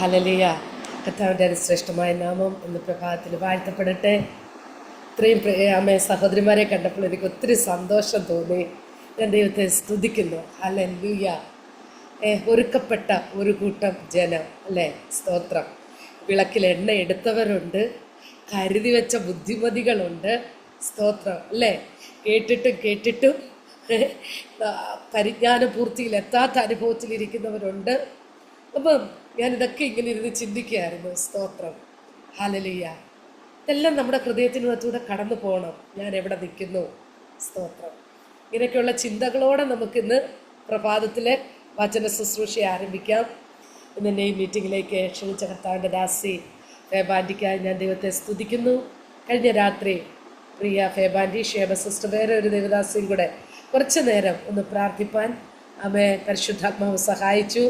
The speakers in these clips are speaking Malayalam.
ഹല്ലേലൂയ. കർത്താവിൻ്റെ അതിശ്രേഷ്ഠമായ നാമം ഇന്ന് പ്രഭാതത്തിൽ വാഴ്ത്തപ്പെടട്ടെ. ഇത്രയും അമ്മേ സഹോദരിമാരെ കണ്ടപ്പോൾ എനിക്ക് ഒത്തിരി സന്തോഷം തോന്നി. ഞാൻ ദൈവത്തെ സ്തുതിക്കുന്നു. ഹല്ലേലൂയ. ഒരുക്കപ്പെട്ട ഒരു കൂട്ടം ജനം അല്ലേ, സ്തോത്രം. വിളക്കിൽ എണ്ണ എടുത്തവരുണ്ട്, കരുതി വെച്ച ബുദ്ധിമതികളുണ്ട്, സ്തോത്രം അല്ലേ. കേട്ടിട്ടും പരിജ്ഞാനപൂർത്തിയിൽ എത്താത്ത അനുഭവത്തിലിരിക്കുന്നവരുണ്ട്. അപ്പം ഞാനിതൊക്കെ ഇങ്ങനെ ഇരുന്ന് ചിന്തിക്കുകയായിരുന്നു. സ്തോത്രം, ഹല്ലേലൂയ. ഇതെല്ലാം നമ്മുടെ ഹൃദയത്തിനകത്തൂടെ കടന്നു പോകണം. ഞാൻ എവിടെ നിൽക്കുന്നു, സ്തോത്രം. ഇങ്ങനെയൊക്കെയുള്ള ചിന്തകളോടെ നമുക്കിന്ന് പ്രഭാതത്തിലെ വചന ശുശ്രൂഷ ആരംഭിക്കാം. ഇന്നെ ഈ മീറ്റിങ്ങിലേക്ക് ക്ഷണിച്ച കർത്താവിൻ്റെ ദാസി ഫേബാൻറ്റിക്കായി ഞാൻ ദൈവത്തെ സ്തുതിക്കുന്നു. കഴിഞ്ഞ രാത്രി പ്രിയ ഫേബാൻറ്റി, ഷേബ സിസ്റ്റർ, വേറെ ഒരു ദേവദാസിയും കൂടെ കുറച്ച് നേരം ഒന്ന് പ്രാർത്ഥിപ്പാൻ അമ്മേ പരിശുദ്ധാത്മാവ് സഹായിച്ചു.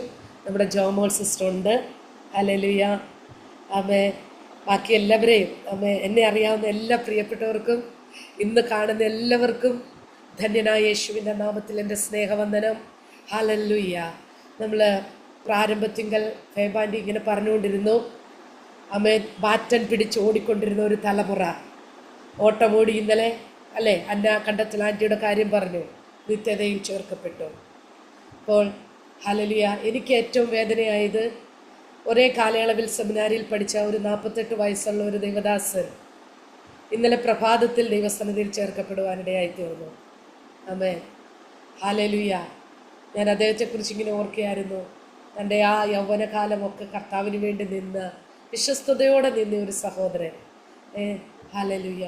നമ്മുടെ ജോമോൾ സിസ്റ്റർ ഉണ്ട്. ഹല്ലേലൂയ. അമ്മേ ബാക്കി എല്ലാവരെയും അമ്മേ എന്നെ അറിയാവുന്ന എല്ലാ പ്രിയപ്പെട്ടവർക്കും ഇന്ന് കാണുന്ന എല്ലാവർക്കും ധന്യനായ യേശുവിൻ്റെ നാമത്തിൽ എൻ്റെ സ്നേഹവന്ദനം. ഹല്ലേലൂയ. നമ്മൾ പ്രാരംഭത്തിങ്കൽ ഫേബാൻറ്റി ഇങ്ങനെ പറഞ്ഞുകൊണ്ടിരുന്നു, അമ്മേ ബാറ്റൻ പിടിച്ച് ഓടിക്കൊണ്ടിരുന്ന ഒരു തലമുറ ഓട്ടമോടി ഇന്നലെ അല്ലേ. അന്ന കണ്ടത്തിൽ ആൻറ്റിയുടെ കാര്യം പറഞ്ഞു, നിത്യതയിൽ ചേർക്കപ്പെട്ടു. അപ്പോൾ ഹല്ലേലൂയ. എനിക്ക് ഏറ്റവും വേദനയായത് ഒരേ കാലയളവിൽ സെമിനാരിയിൽ പഠിച്ച ഒരു 48 വയസ്സുള്ള ഒരു ദൈവദാസൻ ഇന്നലെ പ്രഭാതത്തിൽ ദൈവസന്നിധിയിൽ ചേർക്കപ്പെടുവാനിടയായി തീർന്നു. ആമേൻ, ഹല്ലേലൂയ. ഞാൻ അദ്ദേഹത്തെക്കുറിച്ച് ഇങ്ങനെ ഓർക്കുകയായിരുന്നു. തൻ്റെ ആ യൗവനകാലമൊക്കെ കർത്താവിന് വേണ്ടി നിന്ന് വിശ്വസ്തയോടെ നിന്ന ഒരു സഹോദരൻ. ഹല്ലേലൂയ.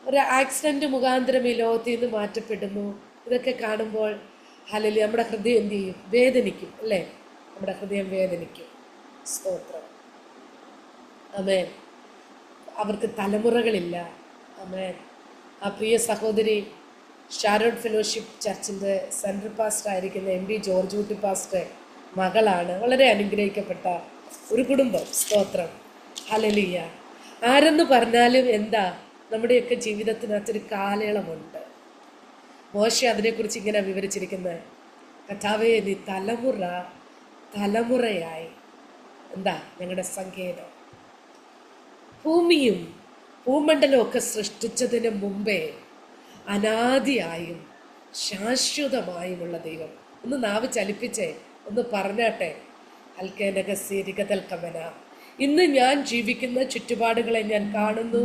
ഒരു ആക്സിഡൻറ്റ് മുഖാന്തരം ഈ ലോകത്തിൽ നിന്ന് മാറ്റപ്പെടുന്നു. ഇതൊക്കെ കാണുമ്പോൾ ഹല്ലേലൂയ, നമ്മുടെ ഹൃദയം എന്ത് ചെയ്യും? വേദനിക്കും അല്ലേ. നമ്മുടെ ഹൃദയം വേദനിക്കും. സ്തോത്രം. ആമേൻ. അവർക്ക് തലമുറകളില്ല. ആമേൻ. ആ പ്രിയ സഹോദരി ഷാരോൺ ഫെലോഷിപ്പ് ചർച്ചിൻ്റെ സെൻട്രൽ പാസ്റ്റർ ആയിരിക്കുന്ന MB ജോർജ് കുട്ടി പാസ്റ്റർ മകളാണ്. വളരെ അനുഗ്രഹിക്കപ്പെട്ട ഒരു കുടുംബം. സ്തോത്രം, ഹല്ലേലൂയ. ആരെന്ന് പറഞ്ഞാലും എന്താ, നമ്മുടെയൊക്കെ ജീവിതത്തിനകത്തൊരു കാലയളവുണ്ട്. മോശ അതിനെക്കുറിച്ച് ഇങ്ങനെ വിവരിച്ചിരിക്കുന്നത്, കർത്താവേ നീ തലമുറയായി എന്താ ഞങ്ങളുടെ സങ്കേതം. ഭൂമിയും ഭൂമണ്ഡലവും ഒക്കെ സൃഷ്ടിച്ചതിന് മുമ്പേ അനാദിയായും ശാശ്വതമായുമുള്ള ദൈവം. ഒന്ന് നാവ് ചലിപ്പിച്ചേ, ഒന്ന് പറഞ്ഞാട്ടെ. അൽക്കേനകസീരികതൽക്കമന. ഇന്ന് ഞാൻ ജീവിക്കുന്ന ചുറ്റുപാടുകളെ ഞാൻ കാണുന്നു,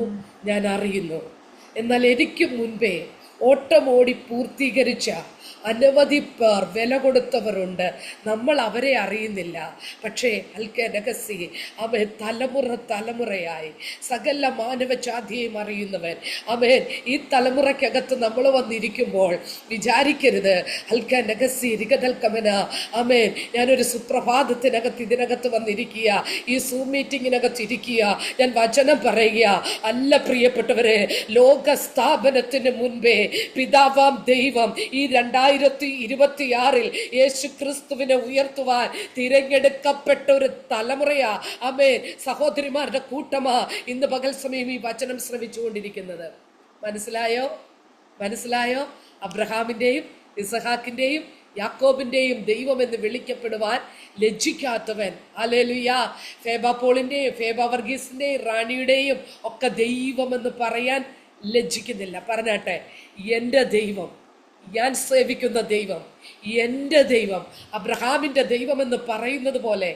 ഞാൻ അറിയുന്നു. എന്നാൽ എനിക്ക് മുൻപേ ഓട്ടമോടി പൂർത്തീകരിച്ച അനവധി പേർ, വില കൊടുത്തവരുണ്ട്. നമ്മൾ അവരെ അറിയുന്നില്ല. പക്ഷേ അൽക്കനകസി അവൻ തലമുറയായി സകല മാനവജാതിയെയും അറിയുന്നവൻ. അവൻ ഈ തലമുറയ്ക്കകത്ത് നമ്മൾ വന്നിരിക്കുമ്പോൾ വിചാരിക്കരുത് അൽക്കനകസി രികതൽക്കമന. അമേൻ. ഞാനൊരു സുപ്രഭാതത്തിനകത്ത് ഇതിനകത്ത് വന്നിരിക്കുക, ഈ സൂം മീറ്റിങ്ങിനകത്ത് ഇരിക്കുക, ഞാൻ വചനം പറയുക അല്ല പ്രിയപ്പെട്ടവരെ. ലോക സ്ഥാപനത്തിന് മുൻപേ പിതാവാം ദൈവം ഈ 2026 യേശു ക്രിസ്തുവിനെ ഉയർത്തുവാൻ തിരഞ്ഞെടുക്കപ്പെട്ട ഒരു തലമുറയാ. ആമേൻ. സഹോദരിമാരുടെ കൂട്ടമാ ഇന്ന് പകൽ സമയം ഈ വചനം ശ്രവിച്ചുകൊണ്ടിരിക്കുന്നത്. മനസ്സിലായോ? അബ്രഹാമിൻ്റെയും ഇസഹാക്കിൻ്റെയും യാക്കോബിൻ്റെയും ദൈവം എന്ന് വിളിക്കപ്പെടുവാൻ ലജ്ജിക്കാത്തവൻ. ഹല്ലേലൂയ. ഫേബ പോളിൻ്റെയും ഫേബ വർഗീസിൻ്റെയും റാണിയുടെയും ഒക്കെ ദൈവമെന്ന് പറയാൻ ലജ്ജിക്കുന്നില്ല. പറഞ്ഞാട്ടെ, എൻ്റെ ദൈവം, ഞാൻ സേവിക്കുന്ന ദൈവം, എൻ്റെ ദൈവം അബ്രഹാമിൻ്റെ ദൈവമെന്ന് പറയുന്നത് പോലെ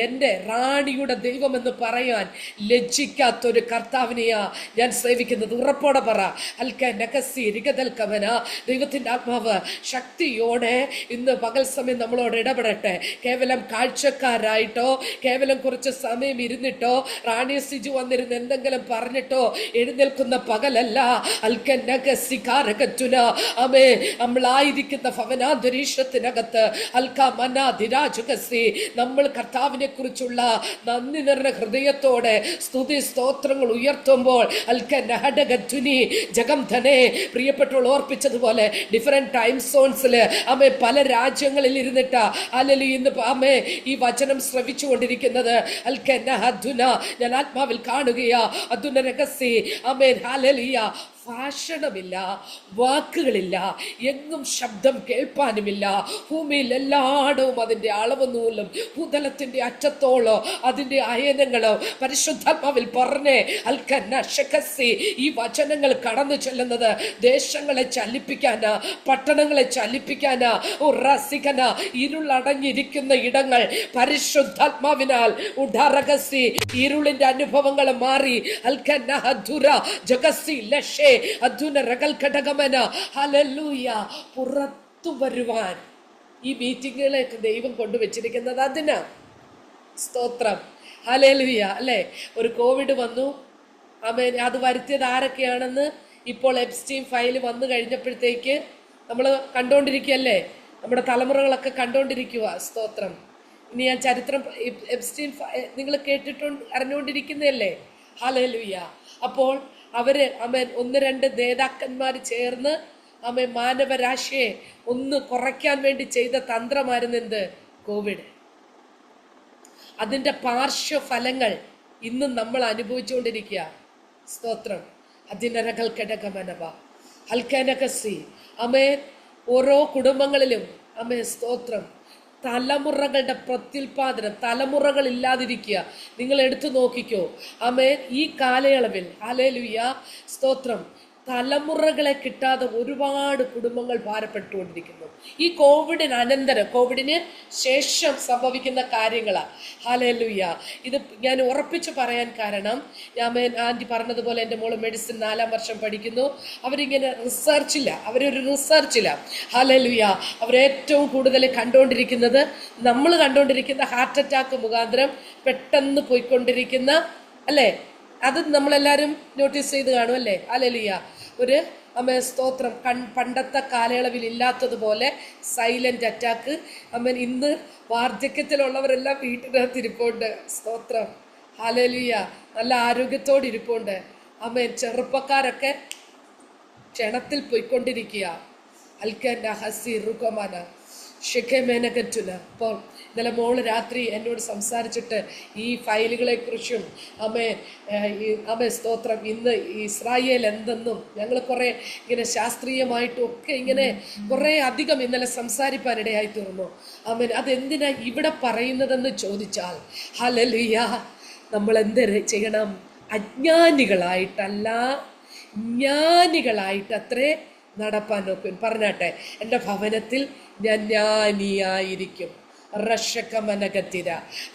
എൻ്റെ റാണിയുടെ ദൈവമെന്ന് പറയാൻ ലജ്ജിക്കാത്തൊരു കർത്താവിനെയാ ഞാൻ സേവിക്കുന്നത്. ഉറപ്പോടെ പറ. അൽക്കനകസി രികതൽക്കമന. ദൈവത്തിൻ്റെ ആത്മാവ് ശക്തിയോടെ ഇന്ന് പകൽ സമയം നമ്മളോട് ഇടപെടട്ടെ. കേവലം കാഴ്ചക്കാരായിട്ടോ കേവലം കുറച്ച് സമയം ഇരുന്നിട്ടോ റാണി സിജു വന്നിരുന്ന് എന്തെങ്കിലും പറഞ്ഞിട്ടോ എഴുന്നേൽക്കുന്ന പകലല്ല. അൽക്കനകസി കാരകറ്റുന. അമേ, നമ്മളായിരിക്കുന്ന ഭവനാന്തരീക്ഷത്തിനകത്ത് നമ്മൾ കർത്താവിനെ കുറിച്ചുള്ള നന്ദി നിറഞ്ഞ ഹൃദയത്തോടെ സ്തുതി സ്തോത്രങ്ങൾ ഉയർത്തുമ്പോൾ ജഗം ധനെ പ്രിയപ്പെട്ടവൾ ഓർപ്പിച്ചതുപോലെ ഡിഫറെന്റ് ടൈം സോൺസില് അമ്മേ പല രാജ്യങ്ങളിൽ ഇരുന്നിട്ട് അല്ലെങ്കിൽ ഇന്ന് അമ്മേ ഈ വചനം ശ്രവിച്ചു കൊണ്ടിരിക്കുന്നത് ഞാൻ ആത്മാവിൽ കാണുകയാ. അദ്ദുന രഹസ്യ അമേൻ ഹല്ലേലൂയ. ഭാഷണമില്ല, വാക്കുകളില്ല, എങ്ങും ശബ്ദം കേൾപ്പാനുമില്ല. ഭൂമിയിൽ എല്ലായിടവും അതിൻ്റെ അളവ് നൂലും ഭൂതലത്തിൻ്റെ അറ്റത്തോളോ അതിൻ്റെ അയനങ്ങളോ പരിശുദ്ധാത്മാവിൽ പറഞ്ഞേ അൽക്കന്നി ഈ വചനങ്ങൾ കടന്നു ചെല്ലുന്നത് ദേശങ്ങളെ ചലിപ്പിക്കാനാ, പട്ടണങ്ങളെ ചലിപ്പിക്കാനാ. ഉറസിക്കന ഇരുളടങ്ങിയിരിക്കുന്ന ഇടങ്ങൾ പരിശുദ്ധാത്മാവിനാൽ ഉഡാരകസി ഇരുളിന്റെ അനുഭവങ്ങൾ മാറി അൽക്കന്നഹദുര ജഗസി ലഷേ അധുന റഗൽ ഘടകമന ഹല്ലേലൂയ പുറത്തു വരുവാൻ ഈ മീറ്റിങ്ങുകളെയൊക്കെ ദൈവം കൊണ്ടുവച്ചിരിക്കുന്നത് അതിനാ. സ്തോത്രം, ഹല്ലേലൂയ. അല്ലേ, ഒരു കോവിഡ് വന്നു, ആമേൻ. അത് വരുത്തിയത് ആരൊക്കെയാണെന്ന് ഇപ്പോൾ എപ്സ്റ്റീൻ ഫയൽ വന്നു കഴിഞ്ഞപ്പോഴത്തേക്ക് നമ്മൾ കണ്ടുകൊണ്ടിരിക്കുകയല്ലേ, നമ്മുടെ തലമുറകളൊക്കെ കണ്ടുകൊണ്ടിരിക്കുക. സ്തോത്രം. ഇനി ഞാൻ ചരിത്രം എപ്സ്റ്റീൻ നിങ്ങൾ അറിഞ്ഞുകൊണ്ടിരിക്കുന്നതല്ലേ. ഹല്ലേലൂയ. അപ്പോൾ അവര് ആമേൻ 1-2 നേതാക്കന്മാർ ചേർന്ന് ആമേൻ മാനവരാശിയെ ഒന്ന് കുറയ്ക്കാൻ വേണ്ടി ചെയ്ത തന്ത്രമായിരുന്നു എന്ത്? കോവിഡ്. അതിൻ്റെ പാർശ്വഫലങ്ങൾ ഇന്നും നമ്മൾ അനുഭവിച്ചുകൊണ്ടിരിക്കുക. സ്തോത്രം. അതിനരകൾ കിടകമനവ ഹൽക്കനകസി ആമേൻ. ഓരോ കുടുംബങ്ങളിലും ആമേൻ സ്തോത്രം തലമുറകളുടെ പ്രത്യുൽപാദനം, തലമുറകൾ ഇല്ലാതിരിക്കുക. നിങ്ങൾ എടുത്തു നോക്കിക്കോ ആമേൻ. ഈ കാലയളവിൽ ഹല്ലേലൂയ സ്തോത്രം തലമുറകളെ കിട്ടാതെ ഒരുപാട് കുടുംബങ്ങൾ ഭാരപ്പെട്ടുകൊണ്ടിരിക്കുന്നു. ഈ കോവിഡിന് അനന്തരം, കോവിഡിന് ശേഷം സംഭവിക്കുന്ന കാര്യങ്ങളാണ്. ഹല്ലേലൂയ. ഇത് ഞാൻ ഉറപ്പിച്ച് പറയാൻ കാരണം, ഞാൻ ആൻറ്റി പറഞ്ഞതുപോലെ എൻ്റെ മോള് മെഡിസിൻ 4ാം വർഷം പഠിക്കുന്നു. അവരിങ്ങനെ അവരൊരു റിസർച്ചില്ല. ഹല്ലേലൂയ. അവരേറ്റവും കൂടുതൽ കണ്ടുകൊണ്ടിരിക്കുന്നത്, നമ്മൾ കണ്ടുകൊണ്ടിരിക്കുന്ന ഹാർട്ട് അറ്റാക്ക് മുഖാന്തരം പെട്ടെന്ന് പോയിക്കൊണ്ടിരിക്കുന്ന അല്ലേ, അത് നമ്മളെല്ലാവരും നോട്ടീസ് ചെയ്ത് കാണും അല്ലേ. ഹല്ലേലൂയ. ഒരു സ്തോത്രം പണ്ടത്തെ കാലയളവിൽ ഇല്ലാത്തതുപോലെ സൈലന്റ് അറ്റാക്ക്. ഇന്ന് വാർദ്ധക്യത്തിലുള്ളവരെല്ലാം വീട്ടിനകത്ത് ഇരിപ്പുണ്ട്. സ്തോത്രം. ഹല്ലേലൂയ. നല്ല ആരോഗ്യത്തോടെ ഇരിപ്പുണ്ട്. ചെറുപ്പക്കാരൊക്കെ ക്ഷണത്തിൽ പോയിക്കൊണ്ടിരിക്കുക. അൽക്കന്ന ഹസി റുഖമാന ഷിഖമേനകറ്റുന. അപ്പോൾ ഇന്നലെ മോള് രാത്രി എന്നോട് സംസാരിച്ചിട്ട് ഈ ഫയലുകളെ കുറിച്ചും അമ്മേ സ്തോത്രം ഇന്ന് ഇസ്രായേൽ എന്തെന്നും ഞങ്ങൾ കുറേ ഇങ്ങനെ ശാസ്ത്രീയമായിട്ടും ഒക്കെ ഇങ്ങനെ കുറേ അധികം ഇന്നലെ സംസാരിപ്പാനിടയായി തീർന്നു. അതെന്തിനാ ഇവിടെ പറയുന്നതെന്ന് ചോദിച്ചാൽ ഹല്ലേലൂയ, നമ്മൾ എന്ത് ചെയ്യണം? അജ്ഞാനികളായിട്ടല്ല, ജ്ഞാനികളായിട്ടത്രേ നടപ്പാൻ നോക്കും. പറഞ്ഞാട്ടെ, എൻ്റെ ഭവനത്തിൽ ഞാൻ ജ്ഞാനിയായിരിക്കും. റഷകമനകത്തിര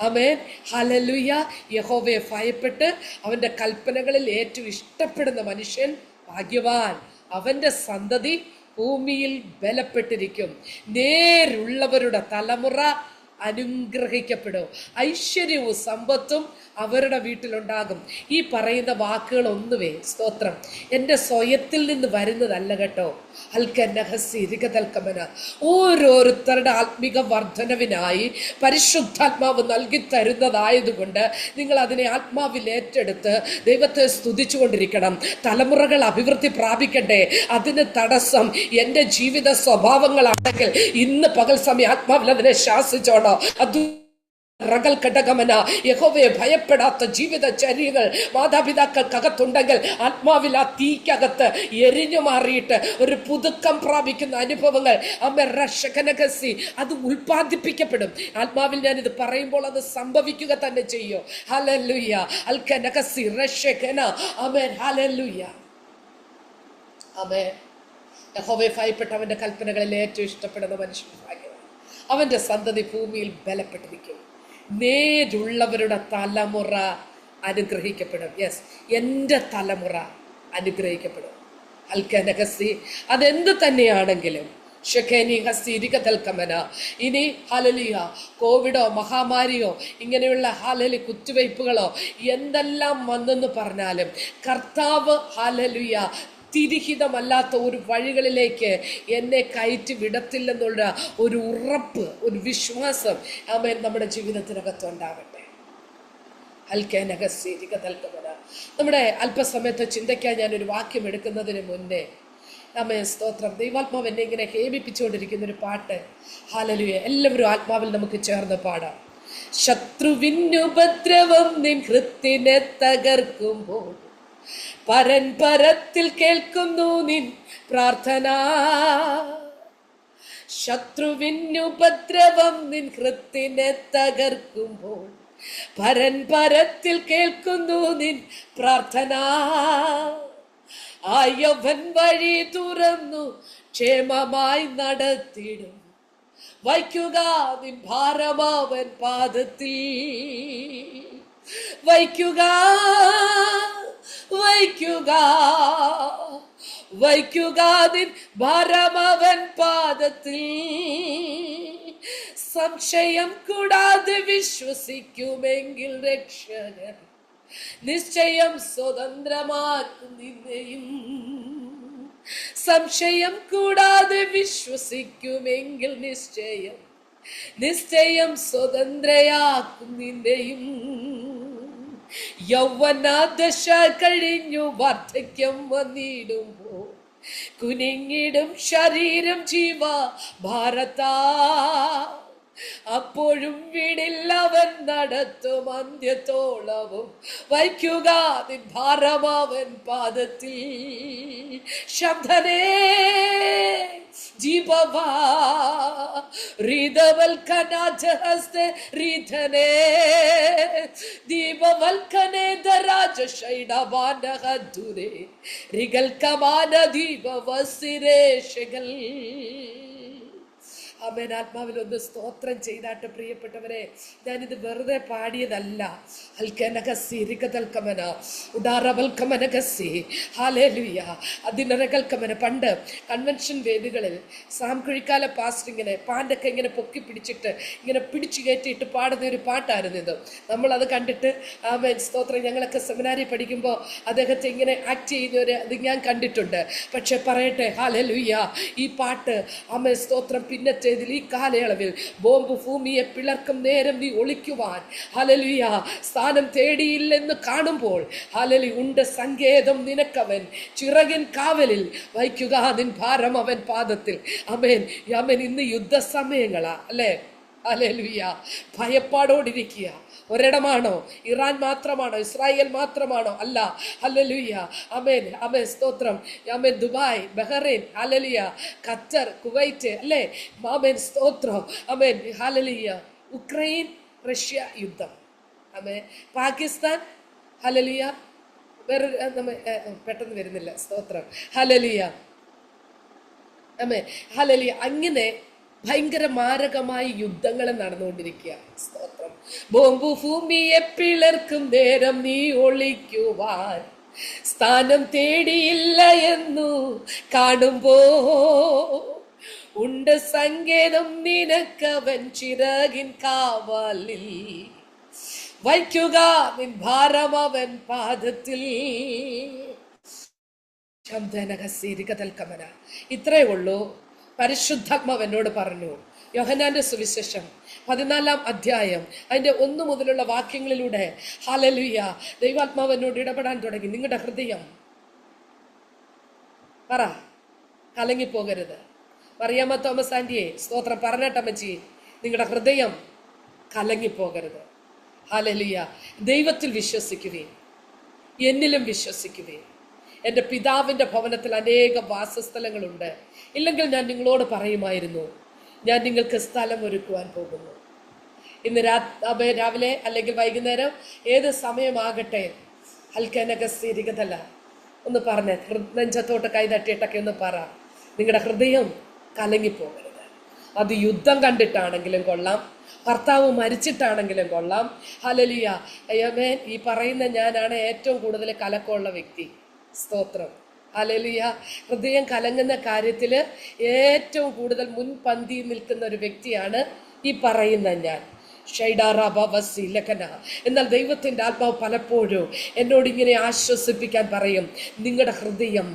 ആമേൻ. ഹല്ലേലൂയ. യഹോവയെ ഭയപ്പെട്ട് അവൻ്റെ കൽപ്പനകളിൽ ഏറ്റവും ഇഷ്ടപ്പെടുന്ന മനുഷ്യൻ ഭാഗ്യവാൻ. അവൻ്റെ സന്തതി ഭൂമിയിൽ ബലപ്പെട്ടിരിക്കും. നേരുള്ളവരുടെ തലമുറ അനുഗ്രഹിക്കപ്പെടും. ഐശ്വര്യവും സമ്പത്തും അവരുടെ വീട്ടിലുണ്ടാകും. ഈ പറയുന്ന വാക്കുകൾ ഒന്നുവേ സ്തോത്രം എൻ്റെ സ്വയത്തിൽ നിന്ന് വരുന്നതല്ല കേട്ടോ. അൽക്കനഹസിരികതൽക്കമന ഓരോരുത്തരുടെ ആത്മിക വർധനവിനായി പരിശുദ്ധാത്മാവ് നൽകി തരുന്നതായതുകൊണ്ട് നിങ്ങൾ അതിനെ ആത്മാവിൽ ഏറ്റെടുത്ത് ദൈവത്തെ സ്തുതിച്ചു കൊണ്ടിരിക്കണം. തലമുറകൾ അഭിവൃദ്ധി പ്രാപിക്കട്ടെ. അതിന് തടസ്സം എൻ്റെ ജീവിത സ്വഭാവങ്ങളാണെങ്കിൽ ഇന്ന് പകൽ സമയം ആത്മാവിൽ അതിനെ ശാസിച്ചോണം. അത് റഗൽ ഘടകമന യഹോവയെ ഭയപ്പെടാത്ത ജീവിതചര്യകൾ മാതാപിതാക്കൾക്കകത്തുണ്ടെങ്കിൽ ആത്മാവിൽ ആ തീക്കകത്ത് എരിഞ്ഞു മാറിയിട്ട് ഒരു പുതുക്കം പ്രാപിക്കുന്ന അനുഭവങ്ങൾ റഷകനകസി അത് ഉൽപ്പാദിപ്പിക്കപ്പെടും. ആത്മാവിൽ ഞാനിത് പറയുമ്പോൾ അത് സംഭവിക്കുക തന്നെ ചെയ്യും. ഹല്ലേലൂയ. അൽക്കനകസി റഷകന ആമേൻ. ഹല്ലേലൂയ. ആമേൻ. യഹോവയെ ഭയപ്പെട്ട അവൻ്റെ കൽപ്പനകളിൽ ഏറ്റവും ഇഷ്ടപ്പെടുന്ന മനുഷ്യൻ ഭാഗ്യവാൻ. അവൻ്റെ സന്തതി ഭൂമിയിൽ ബലപ്പെട്ടിരിക്കും. നേരുള്ളവരുടെ തലമുറ അനുഗ്രഹിക്കപ്പെടും. യെസ്, എൻ്റെ തലമുറ അനുഗ്രഹിക്കപ്പെടും. അൽക്കനഹസി അതെന്ത് തന്നെയാണെങ്കിലും ഇനി ഹല്ലേലൂയ കോവിഡോ മഹാമാരിയോ ഇങ്ങനെയുള്ള ഹല്ലേലൂയ കുത്തിവയ്പ്പുകളോ എന്തെല്ലാം വന്നെന്ന് പറഞ്ഞാലും കർത്താവ് ഹല്ലേലൂയ തിരിഹിതമല്ലാത്ത ഒരു വഴികളിലേക്ക് എന്നെ കയറ്റി വിടത്തില്ലെന്നുള്ള ഒരു ഉറപ്പ്, ഒരു വിശ്വാസം ആമേൻ നമ്മുടെ ജീവിതത്തിനകത്തുണ്ടാവട്ടെ. നമ്മുടെ അല്പസമയത്ത് ചിന്തയ്ക്കാൻ ഞാനൊരു വാക്യം എടുക്കുന്നതിന് മുന്നേ ആമേൻ സ്തോത്രം ദൈവാത്മാവ് എന്നെ ഇങ്ങനെ ഹേമിപ്പിച്ചുകൊണ്ടിരിക്കുന്നൊരു പാട്ട്. ഹല്ലേലൂയ. എല്ലാവരും ആത്മാവിൽ നമുക്ക് ചേർന്ന് പാടാം. ശത്രുവിനുപദ്രവം നിൻ ഹൃത്തിനെ തകർക്കുമ്പോൾ പരൻപരത്തിൽ കേൾക്കുന്നു നിൻ പ്രാർത്ഥന. ശത്രുവിനുപദ്രവം നിൻ ഹൃത്തിനെ തകർക്കുമ്പോൾ പരൻപരത്തിൽ കേൾക്കുന്നു നിൻ പ്രാർത്ഥന. ആയവൻ വഴി തുറന്നു ക്ഷേമമായി നടത്തിടും. വയ്ക്കുക നിൻ ഭാരമാവൻ പാദത്തിൽ. വയ്ക്കുക വയ്ക്കുക വയ്ക്കുക നിൻ ഭാരമാവൻ പാദത്തിൽ. സംശയം കൂടാതെ വിശ്വസിക്കുമെങ്കിൽ രക്ഷകൻ നിശ്ചയം സ്വതന്ത്രമാക്കും നിന്നെയും. സംശയം കൂടാതെ വിശ്വസിക്കുമെങ്കിൽ നിശ്ചയം സ്വതന്ത്രയാക്കും നിന്നെയും. യൗവനാദശ കഴിഞ്ഞു വാർദ്ധക്യം വന്നിടുമ്പോൾ കുനിങ്ങിടും ശരീരം ജീവ ഭാരതാ. അപ്പോഴും വിടില്ലവൻ നടത്തും അന്ത്യത്തോളവും. വയ്ക്കുക നിൻ ഭാരമാവൻ പാദത്തിൽ. ശബ്ദനേ ജീവവാ ഹൃദവൽക്കനാജഹസ്തെ രീധനേ ദീപവൽക്കനേ ദരാജശൈഡവാനഹദുരേ രിഗൽക്കമാന ദീപവസിരേഷകൾ. ആമേൻ. ആത്മാവിൽ ഒന്ന് സ്തോത്രം ചെയ്താട്ട് പ്രിയപ്പെട്ടവരെ, ഞാനിത് വെറുതെ പാടിയതല്ല. പണ്ട് കൺവെൻഷൻ വേദികളിൽ സാംകുഴിക്കാല പാസ്റ്റർ ഇങ്ങനെ പാൻ്റൊക്കെ ഇങ്ങനെ പൊക്കി പിടിച്ചിട്ട് ഇങ്ങനെ പിടിച്ചു കയറ്റിയിട്ട് പാടുന്ന ഒരു പാട്ടായിരുന്നു ഇത്. നമ്മളത് കണ്ടിട്ട് ആമേൻ സ്തോത്രം, ഞങ്ങളൊക്കെ സെമിനാരി പഠിക്കുമ്പോൾ അദ്ദേഹത്തെ ഇങ്ങനെ ആക്ട് ചെയ്യുന്നവരെ അത് ഞാൻ കണ്ടിട്ടുണ്ട്. പക്ഷെ പറയട്ടെ, ഹല്ലേലൂയ, ഈ പാട്ട് ആമേൻ സ്തോത്രം പിന്നത്തെ ഈ കാലയളവിൽ ബോംബ് ഭൂമിയെ പിളർക്കും നേരം നീ ഒളിക്കുവാൻ ഹല്ലേലൂയ സ്ഥാനം തേടിയില്ലെന്ന് കാണുമ്പോൾ ഹല്ലേലൂയ ഉണ്ട് സങ്കേതം നിനക്കവൻ ചിറകിൻ കാവലിൽ. വയ്ക്കുക നിൻ ഭാരം അവൻ പാദത്തിൽ. ആമേൻ ആമേൻ. ഇന്ന് യുദ്ധസമയങ്ങളാ അല്ലേ? ഹല്ലേലൂയ. ഭയപ്പാടോടിരിക്കുക. ഒരിടമാണോ? ഇറാൻ മാത്രമാണോ? ഇസ്രായേൽ മാത്രമാണോ? അല്ല. ഹല്ലേലൂയ. ആമേൻ ആമേൻ സ്തോത്രം. ആമേൻ. ദുബായ്, ബഹ്റൈൻ, ഹല്ലേലൂയ, ഖത്തർ, കുവൈറ്റ് അല്ലേ? ആമേൻ സ്തോത്രം. ആമേൻ ഹല്ലേലൂയ. ഉക്രൈൻ റഷ്യ യുദ്ധം. ആമേൻ. പാകിസ്ഥാൻ ഹല്ലേലൂയ. വേറെ പെട്ടെന്ന് വരുന്നില്ല. സ്തോത്രം. ഹല്ലേലൂയ. ആമേൻ ഹല്ലേലൂയ. അങ്ങനെ ഭയങ്കര മാരകമായ യുദ്ധങ്ങൾ നടന്നുകൊണ്ടിരിക്കുക. സ്തോത്രം. ബോംബു ഭൂമിയെ പിളർക്കും നേരം നീ ഒളിക്കുവാൻ സ്ഥാനം തേടിയില്ല എന്നു കാണുമ്പോ ഉണ്ട് സങ്കേതം നിനക്കവൻ ചിറകിൻ കാവലിൽ. വയ്ക്കുക നിൻ ഭാരം അവൻ പാദത്തിൽ. ഇത്രയേ ഉള്ളൂ. പരിശുദ്ധാത്മാവ് എന്നോട് പറഞ്ഞു. യോഹന്നാന്റെ സുവിശേഷം 14-ാം അധ്യായം അതിന്റെ 1 മുതലുള്ള വാക്യങ്ങളിലൂടെ ഹല്ലേലൂയ ദൈവാത്മാവ് എന്നോട് ഇടപെടാൻ തുടങ്ങി. നിങ്ങളുടെ ഹൃദയം പറ കലങ്ങിപ്പോകരുത്. മറിയാമ്മ തോമസ് ആന്റിയെ സ്തോത്രം പറഞ്ഞട്ടമ്മച്ചി, നിങ്ങളുടെ ഹൃദയം കലങ്ങിപ്പോകരുത്. ഹല്ലേലൂയ. ദൈവത്തിൽ വിശ്വസിക്കുവേ, എന്നിലും വിശ്വസിക്കുവേ. എൻ്റെ പിതാവിൻ്റെ ഭവനത്തിൽ അനേക വാസസ്ഥലങ്ങളുണ്ട്. ഇല്ലെങ്കിൽ ഞാൻ നിങ്ങളോട് പറയുമായിരുന്നു, ഞാൻ നിങ്ങൾക്ക് സ്ഥലം ഒരുക്കുവാൻ പോകുന്നു. ഇന്ന് രാവിലെ അല്ലെങ്കിൽ വൈകുന്നേരം ഏത് സമയമാകട്ടെ, ഹൽക്കനകസ്ഥിരികതല്ല ഒന്ന് പറഞ്ഞ് നെഞ്ചത്തോട്ട് കൈതട്ടിയിട്ടൊക്കെ ഒന്ന് പറ. നിങ്ങളുടെ ഹൃദയം കലങ്ങിപ്പോകരുത്. അത് യുദ്ധം കണ്ടിട്ടാണെങ്കിലും കൊള്ളാം, ഭർത്താവ് മരിച്ചിട്ടാണെങ്കിലും കൊള്ളാം. ഹല്ലേലൂയ. ആമേൻ. ഈ പറയുന്ന ഞാനാണ് ഏറ്റവും കൂടുതൽ കലക്കമുള്ള വ്യക്തി. സ്തോത്രം. ഹല്ലേലൂയ. ഹൃദയം കലങ്ങുന്ന കാര്യത്തിൽ ഏറ്റവും കൂടുതൽ മുൻപന്തിയിൽ നിൽക്കുന്ന ഒരു വ്യക്തിയാണ് ഈ പറയുന്ന ഞാൻ. എന്നാൽ ദൈവത്തിൻ്റെ ആത്മാവ് പലപ്പോഴും എന്നോട് ഇങ്ങനെ ആശ്വസിപ്പിക്കാൻ പറയും, നിങ്ങളുടെ ഹൃദയം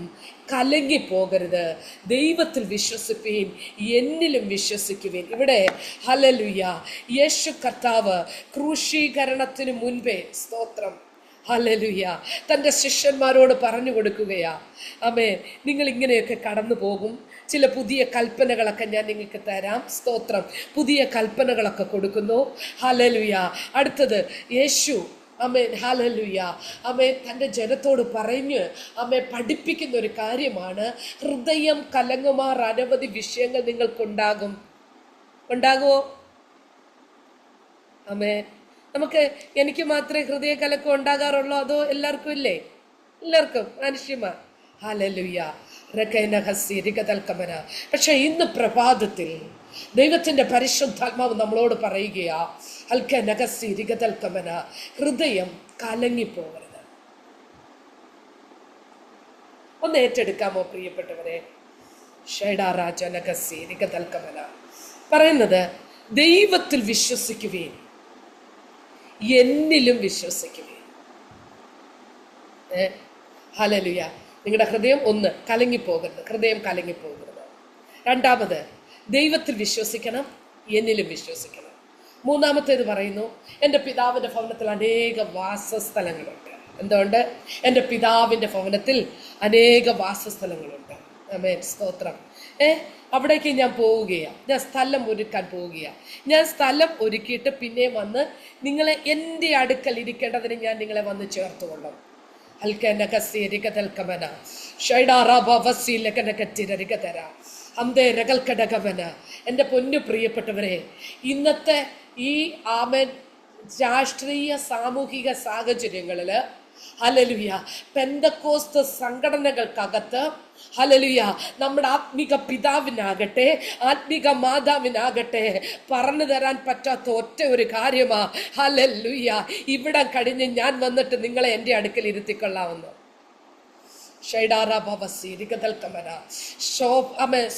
കലങ്ങിപ്പോകരുത്. ദൈവത്തിൽ വിശ്വസിപ്പീൻ, എന്നിലും വിശ്വസിക്കുവിൻ. ഇവിടെ ഹല്ലേലൂയ യേശു കർത്താവ് ക്രൂശീകരണത്തിന് മുൻപേ സ്തോത്രം ഹല്ലേലൂയ തൻ്റെ ശിഷ്യന്മാരോട് പറഞ്ഞു കൊടുക്കുകയാ. ആമേൻ. നിങ്ങൾ ഇങ്ങനെയൊക്കെ കടന്നു പോകും. ചില പുതിയ കൽപ്പനകളൊക്കെ ഞാൻ നിങ്ങൾക്ക് തരാം. സ്തോത്രം. പുതിയ കൽപ്പനകളൊക്കെ കൊടുക്കുന്നു. ഹല്ലേലൂയ. അടുത്തത് യേശു ആമേൻ, ഹല്ലേലൂയ. ആമേൻ, തൻ്റെ ജനത്തോട് പറഞ്ഞ് പഠിപ്പിക്കുന്ന ഒരു കാര്യമാണ്, ഹൃദയം കലങ്ങുമാർ അനവധി വിഷയങ്ങൾ നിങ്ങൾക്കുണ്ടാകും. ഉണ്ടാകുമോ? ആമേൻ. എനിക്ക് മാത്രമേ ഹൃദയ കലക്കം ഉണ്ടാകാറുള്ളൂ, അതോ എല്ലാവർക്കും ഇല്ലേ? എല്ലാവർക്കും മനുഷ്യമാർ. ഹല്ലേലൂയ. പക്ഷെ ഇന്ന് പ്രഭാതത്തിൽ ദൈവത്തിന്റെ പരിശുദ്ധാത്മാവ് നമ്മളോട് പറയുകയാ, ഹൃദയം കലങ്ങിപ്പോകരുത്. ഒന്ന് ഏറ്റെടുക്കാമോ പ്രിയപ്പെട്ടവരെ? പറയുന്നത്, ദൈവത്തിൽ വിശ്വസിക്കുവേൻ, എന്നിലും വിശ്വസിക്കുവേൻ. ഹല്ലേലൂയ. നിങ്ങളുടെ ഹൃദയം ഒന്ന് കലങ്ങിപ്പോകരുത്, ഹൃദയം കലങ്ങിപ്പോകരുത്. രണ്ടാമത്, ദൈവത്തിൽ വിശ്വസിക്കണം, എന്നിലും വിശ്വസിക്കണം. മൂന്നാമത്തേത് പറയുന്നു, എൻ്റെ പിതാവിൻ്റെ ഭവനത്തിൽ അനേക വാസസ്ഥലങ്ങളുണ്ട്. എന്തുകൊണ്ട്? എൻ്റെ പിതാവിൻ്റെ ഭവനത്തിൽ അനേക വാസസ്ഥലങ്ങളുണ്ട്. ആമേൻ, സ്തോത്രം. അവിടേക്ക് ഞാൻ പോവുകയാണ്, ഞാൻ സ്ഥലം ഒരുക്കാൻ പോവുകയാണ്. ഞാൻ സ്ഥലം ഒരുക്കിയിട്ട് പിന്നെ വന്ന് നിങ്ങളെ എൻ്റെ അടുക്കൽ ഇരിക്കേണ്ടതിന് ഞാൻ നിങ്ങളെ വന്ന് ചേർത്തുകൊള്ളും. എൻ്റെ പൊന്നു പ്രിയപ്പെട്ടവരെ, ഇന്നത്തെ ഈ രാഷ്ട്രീയ സാമൂഹിക സാഹചര്യങ്ങളിൽ ഹല്ലേലൂയ, പെന്തക്കോസ്ത് സംഘടനകൾക്കകത്ത് ഹല്ലേലൂയ, നമ്മുടെ ആത്മിക പിതാവിനാകട്ടെ ആത്മിക മാതാവിനാകട്ടെ പറഞ്ഞു തരാൻ പറ്റാത്ത ഒറ്റ ഒരു കാര്യമാ, ഹല്ലേലൂയ, ഇവിടെ കഴിഞ്ഞ് ഞാൻ വന്നിട്ട് നിങ്ങളെ എൻ്റെ അടുക്കൽ ഇരുത്തിക്കൊള്ളാവുന്നു.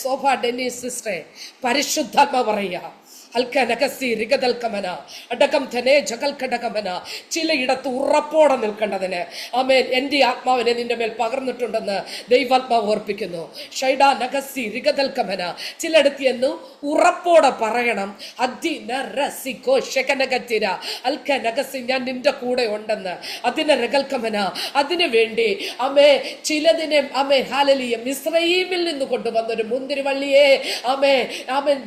ശോഭ ഡെന്നീസ് സിസ്റ്ററെ, പരിശുദ്ധാത്മ പറയാ, ചിലയിടത്ത് ഉറപ്പോടെ നിൽക്കേണ്ടതിന് ആമേൻ എൻ്റെ ആത്മാവിനെ നിന്റെ മേൽ പകർന്നിട്ടുണ്ടെന്ന് ദൈവാത്മാവ് ഓർപ്പിക്കുന്നു. ചിലയിടത്ത് എന്ന് ഉറപ്പോടെ പറയണം, ഞാൻ നിന്റെ കൂടെ ഉണ്ടെന്ന്. അതിനു വേണ്ടി ചിലതിനെ മിസ്രയീമിൽ നിന്ന് കൊണ്ടുവന്നൊരു മുന്തിരിവള്ളിയെ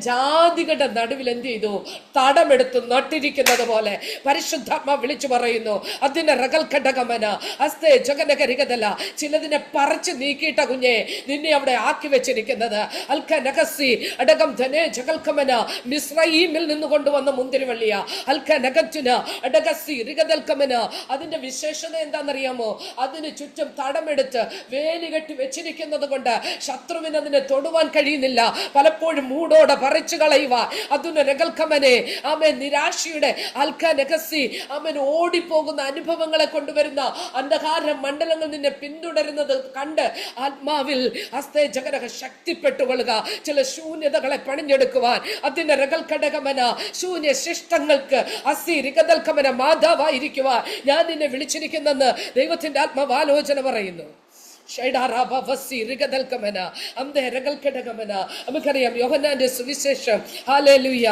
ജാതികളുടെ നടുവിൽ എന്ത് ചെയ്തു? തടമെടുത്ത് നട്ടിരിക്കുന്നത് പോലെ പരിശുദ്ധാത്മാ വിളിച്ചു പറയുന്നു, അതിന്റെ റകൽഘടകമന ഹസ്തേ ജഗനകരികതല, ചിലതിനെ പറിച്ചു നീക്കിയിട്ട കുഞ്ഞെ നിന്നെ അവിടെ ആക്കി വെച്ചിരിക്കുന്നത്. അൽക്കനകസി അടകം ധനേ ജഗൽക്കമന, മിസ്രയീമിൽ നിന്ന് കൊണ്ടുവന്ന മുന്തിരിവള്ളിയ. അൽക്കനകറ്റുന അടകസി റികതൽക്കമന, അതിന്റെ വിശേഷത എന്താണെന്നറിയാമോ? അതിന് ചുറ്റും തടമെടുത്ത് വേലി കെട്ടി വെച്ചിരിക്കുന്നത് കൊണ്ട് ശത്രുവിന് അതിനെ തൊടുവാൻ കഴിയുന്നില്ല. പലപ്പോഴും മൂടോടെ പറിച്ചു കളയുക. അതിന് രകൽക്കമനെ നിരാശയുടെ ഓടിപ്പോകുന്ന അനുഭവങ്ങളെ കൊണ്ടുവരുന്ന അന്ധകാര മണ്ഡലങ്ങൾ നിന്നെ പിന്തുടരുന്നത് കണ്ട് ആത്മാവിൽ ശക്തിപ്പെട്ടുകൊള്ളുക. ചില ശൂന്യതകളെ പണിഞ്ഞെടുക്കുവാൻ അതിന്റെ രകൽഘടകമന ശൂന്യ ശിഷ്ടങ്ങൾക്ക് അസിരികതൽക്കമന മാതാവായിരിക്കുവാൻ ഞാൻ നിന്നെ വിളിച്ചിരിക്കുന്നെന്ന് ദൈവത്തിന്റെ ആത്മാവ് ആലോചന പറയുന്നു. നമുക്കറിയാം യോഹന്നാന്റെ സുവിശേഷം, ഹല്ലേലൂയ,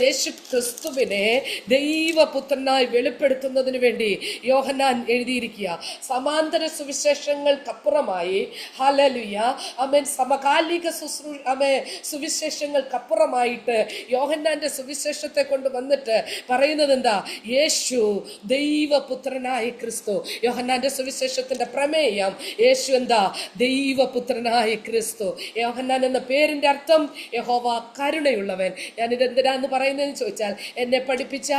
യേശു ക്രിസ്തുവിനെ ദൈവപുത്രനായി വെളിപ്പെടുത്തുന്നതിന് വേണ്ടി യോഹന്നാൻ എഴുതിയിരിക്കുക. സമാന്തര സുവിശേഷങ്ങൾക്കപ്പുറമായി ഹല്ലേലൂയ സമകാലിക സുവിശേഷങ്ങൾക്കപ്പുറമായിട്ട് യോഹന്നാന്റെ സുവിശേഷത്തെ കൊണ്ട് വന്നിട്ട് പറയുന്നത് എന്താ? യേശു ദൈവപുത്രനായ ക്രിസ്തു. യോഹന്നാന്റെ സുവിശേഷത്തിന്റെ പ്രമേയം യേശു എന്താ? ദൈവപുത്രനായ ക്രിസ്തു. യോഹന്നാൻ എന്ന പേരിന്റെ അർത്ഥം യഹോവ കരുണയുള്ളവൻ. ഞാനിത് എന്തിനാന്ന് പറയുന്നതെന്ന് ചോദിച്ചാൽ, എന്നെ പഠിപ്പിച്ച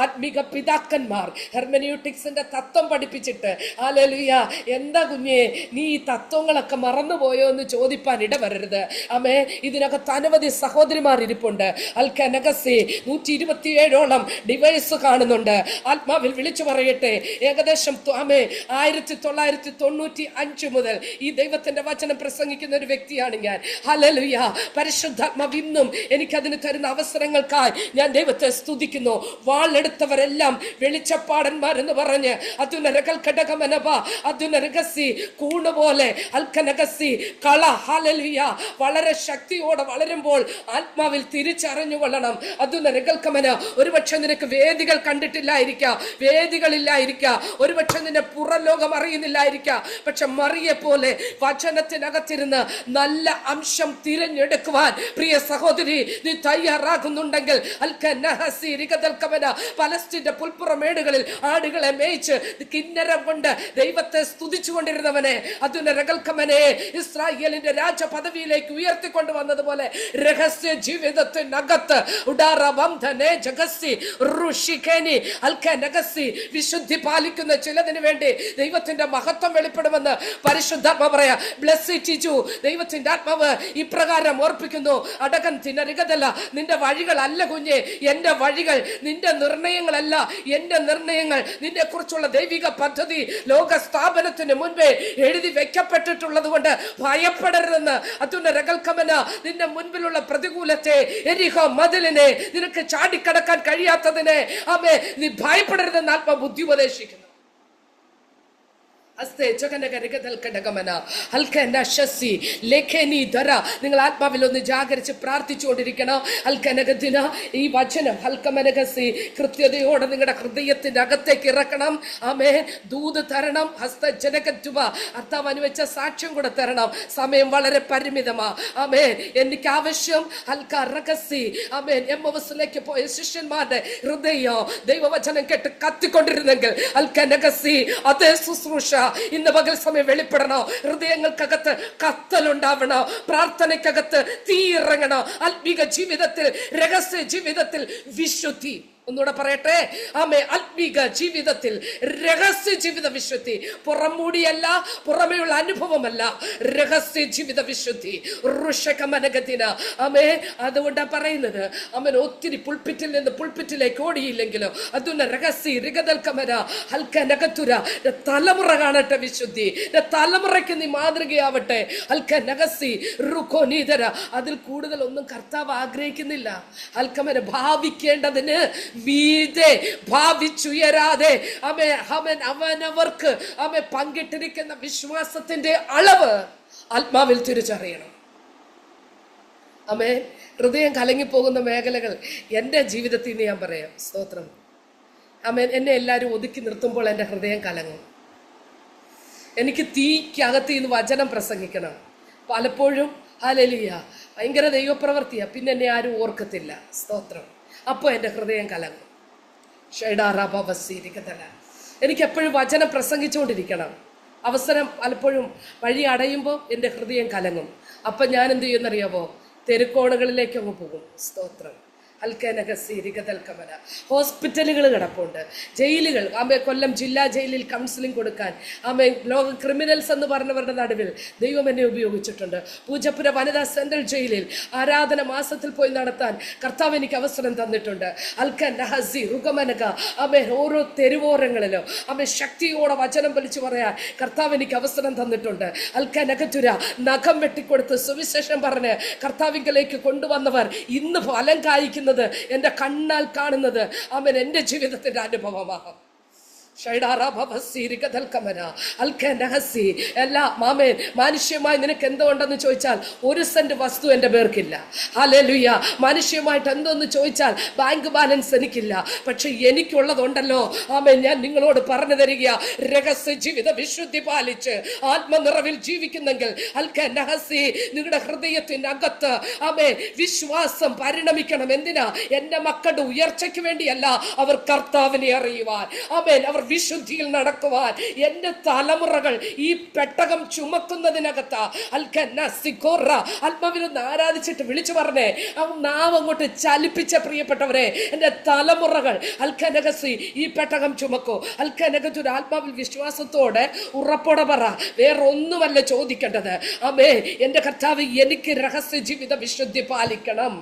ആത്മിക പിതാക്കന്മാർ ഹെർമെനൂട്ടിക്സിന്റെ തത്വം പഠിപ്പിച്ചിട്ട് ഹല്ലേലൂയ, എന്താ കുഞ്ഞേ നീ ഈ തത്വങ്ങളൊക്കെ മറന്നുപോയോ എന്ന് ചോദിപ്പാൻ ഇടവരരുത്. ഇതിനകത്ത് അനവധി സഹോദരിമാർ ഇരിപ്പുണ്ട്. അൽക്കനഗസി 127ഓളം ഡിവൈസ് കാണുന്നുണ്ട്. ആത്മാവിൽ വിളിച്ചു പറയട്ടെ, ഏകദേശം 1995 മുതൽ ഈ ദൈവത്തിന്റെ വചനം പ്രസംഗിക്കുന്ന ഒരു വ്യക്തിയാണ് ഞാൻ. ഹല്ലേലൂയ, പരിശുദ്ധാത്മാവ് ഇന്നും എനിക്കതിന് തരുന്ന അവസരങ്ങൾക്കായി ഞാൻ ദൈവത്തെ സ്തുതിക്കുന്നു. വാളെടുത്തവരെല്ലാം വെളിച്ചപ്പാടന്മാരെന്ന് പറഞ്ഞ് കൂണുപോലെ അൽക്കനഗസി കള ഹല്ലേലൂയ വളരെ ശക്തിയോടെ വളരുമ്പോൾ ആത്മാവിൽ തിരിച്ചറിഞ്ഞു കൊള്ളണം. അതുനരകൽക്കമന, ഒരുപക്ഷെ നിനക്ക് വേദികൾ കണ്ടിട്ടില്ലായിരിക്കാം, വേദികളില്ലായിരിക്കാം, ഒരുപക്ഷെ നിന്നെ പുറം ലോകം അറിയുന്നില്ലായിരിക്കാം. പക്ഷെ മറിയ മറിയെ പോലെ വചനത്തിനകത്തിരുന്ന് നല്ല അംശം തിരഞ്ഞെടുക്കുവാൻ പ്രിയ സഹോദരി നീ തയ്യാറാകുന്നുണ്ടെങ്കിൽ പലസ്തീന്റെ പുൽപ്പുറമേടുകളിൽ ആടുകളെ മേയിച്ച് കിന്നരം കൊണ്ട് ദൈവത്തെ സ്തുതിച്ചുകൊണ്ടിരുന്നവനെ അതുനരകൽക്കമനെ ഇസ്രായേലിന്റെ രാജപദവിയിലേക്ക് ഉയർത്തിക്കൊണ്ടുവന്നതുപോലെ രഹസ്യ ജീവിതത്തിനകത്ത് വിശുദ്ധി പാലിക്കുന്ന ചിലതിന് വേണ്ടി ദൈവത്തിന്റെ മഹത്വം വെളിപ്പെടുമെന്ന് പരിശുദ്ധാത്മ പറയാ. ബ്ലെസ്സി ടിജു, ദൈവത്തിന്റെ ആത്മാവ് ഇപ്രകാരം ഓർപ്പിക്കുന്നു, അടകൻ തിനരികതല്ല, നിന്റെ വഴികളല്ല കുഞ്ഞെ എന്റെ വഴികൾ, നിന്റെ നിർണയങ്ങളല്ല എന്റെ നിർണയങ്ങൾ. നിന്നെ കുറിച്ചുള്ള ദൈവിക പദ്ധതി ലോക സ്ഥാപനത്തിന് മുൻപേ എഴുതി വെക്കപ്പെട്ടിട്ടുള്ളത് കൊണ്ട് ഭയപ്പെടരുതെന്ന്. അതുനരകൽക്കമന, നിന്റെ മുൻപിലുള്ള പ്രതികൂലത്തെ, എരിഹോ മതിലിനെ, നിനക്ക് ചാടിക്കടക്കാൻ കഴിയാത്തതിനെ ആമേ നീ ഭയപ്പെടരുതെന്ന് ആത്മ ബുദ്ധി ഉപദേശിക്കുന്നു. നിങ്ങൾ ആത്മാവിൽ ഒന്ന് ജാഗരിച്ച് പ്രാർത്ഥിച്ചുകൊണ്ടിരിക്കണം. അൽക്കനഗദിന, ഈ വചനം ഹൽക്കമനഗസി കൃത്യതയോടെ നിങ്ങളുടെ ഹൃദയത്തിന്റെ അകത്തേക്ക് ഇറക്കണം. ആമേൻ. ദൂത് തരണം. ഹസ്തജനകറ്റുവ, അർത്ഥം അനുവെച്ച സാക്ഷ്യം കൂടെ തരണം. സമയം വളരെ പരിമിതമാ. ആമേൻ. എനിക്ക് ആവശ്യം ഹൽക്കറഗസി ആമേൻ. എംഎസിലേക്ക് പോയ ശിഷ്യന്മാരുടെ ഹൃദയം ദൈവവചനം കേട്ട് കത്തിക്കൊണ്ടിരുന്നെങ്കിൽ അൽക്കനഗസി അതേ ശുശ്രൂഷ ഇന്ന് പകൽ സമയം വെളിപ്പെടണോ. ഹൃദയങ്ങൾക്കകത്ത് കത്തലുണ്ടാവണോ, പ്രാർത്ഥനയ്ക്കകത്ത് തീ ഇറങ്ങണോ. ആത്മീക ജീവിതത്തിൽ, രഹസ്യ ജീവിതത്തിൽ വിശുദ്ധി. ഒന്നുകൂടെ പറയട്ടെ, ആമേ. ആത്മീക ജീവിതത്തിൽ രഹസ്യ ജീവിത വിശുദ്ധി, പുറംമൂടിയല്ല, പുറമെയുള്ള അനുഭവമല്ല, രഹസ്യ ജീവിത വിശുദ്ധി. ആമേ. അതുകൊണ്ടാ പറയുന്നത്, അമ്മൻ ഒത്തിരി പുൾപിറ്റിൽ നിന്ന് പുൾപിറ്റിലേക്ക് ഓടിയില്ലെങ്കിലോ അതുന്ന രഹസ്യ രിഗതൽക്കമന ഹൽക്കനകത്തുര തലമുറ കാണട്ടെ വിശുദ്ധി. തലമുറയ്ക്ക് നീ മാതൃകയാവട്ടെ. ഹൽക്കനഗസി റുഖോനീതര. അതിൽ കൂടുതൽ ഒന്നും കർത്താവ് ആഗ്രഹിക്കുന്നില്ല. ഹൽക്കമന ഭാവിക്കേണ്ടതിന് മീതെ ഭാവിച്ചുയരാതെ അവനവർക്ക് പങ്കിട്ടിരിക്കുന്ന വിശ്വാസത്തിന്റെ അളവ് ആത്മാവിൽ തിരിച്ചറിയണം. ആമേൻ. ഹൃദയം കലങ്ങിപ്പോകുന്ന മേഖലകൾ എൻ്റെ ജീവിതത്തിൽ നിന്ന് ഞാൻ പറയാം. സ്തോത്രം. ആമേൻ. എന്നെ എല്ലാവരും ഒതുക്കി നിർത്തുമ്പോൾ എൻ്റെ ഹൃദയം കലങ്ങും. എനിക്ക് തീക്കകത്ത് നിന്ന് വചനം പ്രസംഗിക്കണം. പലപ്പോഴും ഹല്ലേലൂയ ഭയങ്കര ദൈവപ്രവൃത്തിയാ, പിന്നെ എന്നെ ആരും ഓർക്കത്തില്ല. സ്തോത്രം. അപ്പോൾ എൻ്റെ ഹൃദയം കലങ്ങും. എനിക്കെപ്പോഴും വചനം പ്രസംഗിച്ചുകൊണ്ടിരിക്കണം. അവസരം പലപ്പോഴും വഴി അടയുമ്പോൾ എൻ്റെ ഹൃദയം കലങ്ങും. അപ്പം ഞാൻ എന്ത് ചെയ്യുമെന്നറിയാമോ? തെരുക്കോണുകളിലേക്ക് അങ്ങ് പോകും. സ്തോത്രം. ഹോസ്പിറ്റലുകൾ കിടപ്പുണ്ട്, ജയിലുകൾ. ആമേ. കൊല്ലം ജില്ലാ ജയിലിൽ കൗൺസിലിംഗ് കൊടുക്കാൻ ആമേ ലോക ക്രിമിനൽസ് എന്ന് പറഞ്ഞവരുടെ നടുവിൽ ദൈവം എന്നെ ഉപയോഗിച്ചിട്ടുണ്ട്. പൂജപ്പുര വനിതാ സെൻട്രൽ ജയിലിൽ ആരാധന മാസത്തിൽ പോയി നടത്താൻ കർത്താവ് എനിക്ക് അവസരം തന്നിട്ടുണ്ട്. ആമേ. ഓരോ തെരുവോരങ്ങളിലോ ആമേ ശക്തിയോടെ വചനം വലിച്ചു പറയാൻ കർത്താവ് എനിക്ക് അവസരം തന്നിട്ടുണ്ട്. അൽക്കനകത്തുര നഖം വെട്ടിക്കൊടുത്ത് സുവിശേഷം പറഞ്ഞ് കർത്താവിലേക്ക് കൊണ്ടുവന്നവർ ഇന്ന് ഫലം കായ്ക്കുന്നത് എന്റെ കണ്ണാൽ കാണുന്നത് അവൻ എന്റെ ജീവിതത്തിന്റെ അനുഭവമാകും. മാനുഷ്യമായി നിനക്ക് എന്തോ ഉണ്ടെന്ന് ചോദിച്ചാൽ 1 സെന്റ് വസ്തു എൻ്റെ പേർക്കില്ല. ഹല്ലേലൂയ. മാനുഷ്യമായിട്ട് എന്തോന്ന് ചോദിച്ചാൽ ബാങ്ക് ബാലൻസ് എനിക്കില്ല. പക്ഷെ എനിക്കുള്ളതുണ്ടല്ലോ. ആമേൻ. ഞാൻ നിങ്ങളോട് പറഞ്ഞു തരിക, രഹസ്യ ജീവിത വിശുദ്ധി പാലിച്ച് ആത്മനിറവിൽ ജീവിക്കുന്നെങ്കിൽ നിങ്ങളുടെ ഹൃദയത്തിനകത്ത് ആമേ വിശ്വാസം പരിണമിക്കണം. എന്തിനാ? എന്റെ മക്കളുടെ ഉയർച്ചയ്ക്ക് വേണ്ടിയല്ല, അവർ കർത്താവിനെ അറിയുവാൻ. ആമേൻ. അവർ വിശുദ്ധിയിൽ നടക്കുവാൻ. എന്റെ തലമുറകൾ ഈ പെട്ടകം ചുമക്കുന്നതിനകത്ത് ആത്മാവിലൊന്ന് ആരാധിച്ചിട്ട് വിളിച്ചു പറഞ്ഞേ, നാം അങ്ങോട്ട് ചലിപ്പിച്ച പ്രിയപ്പെട്ടവരെ, എന്റെ തലമുറകൾ അൽക്കനഗസി ഈ പെട്ടകം ചുമക്കൂ. അൽക്കനഗത്തൊരു ആത്മാവിൽ വിശ്വാസത്തോടെ ഉറപ്പോടെ പറ, വേറൊന്നുമല്ല ചോദിക്കേണ്ടത്. ആമേ. എന്റെ കർത്താവ്, എനിക്ക് രഹസ്യ ജീവിത വിശുദ്ധി പാലിക്കണം.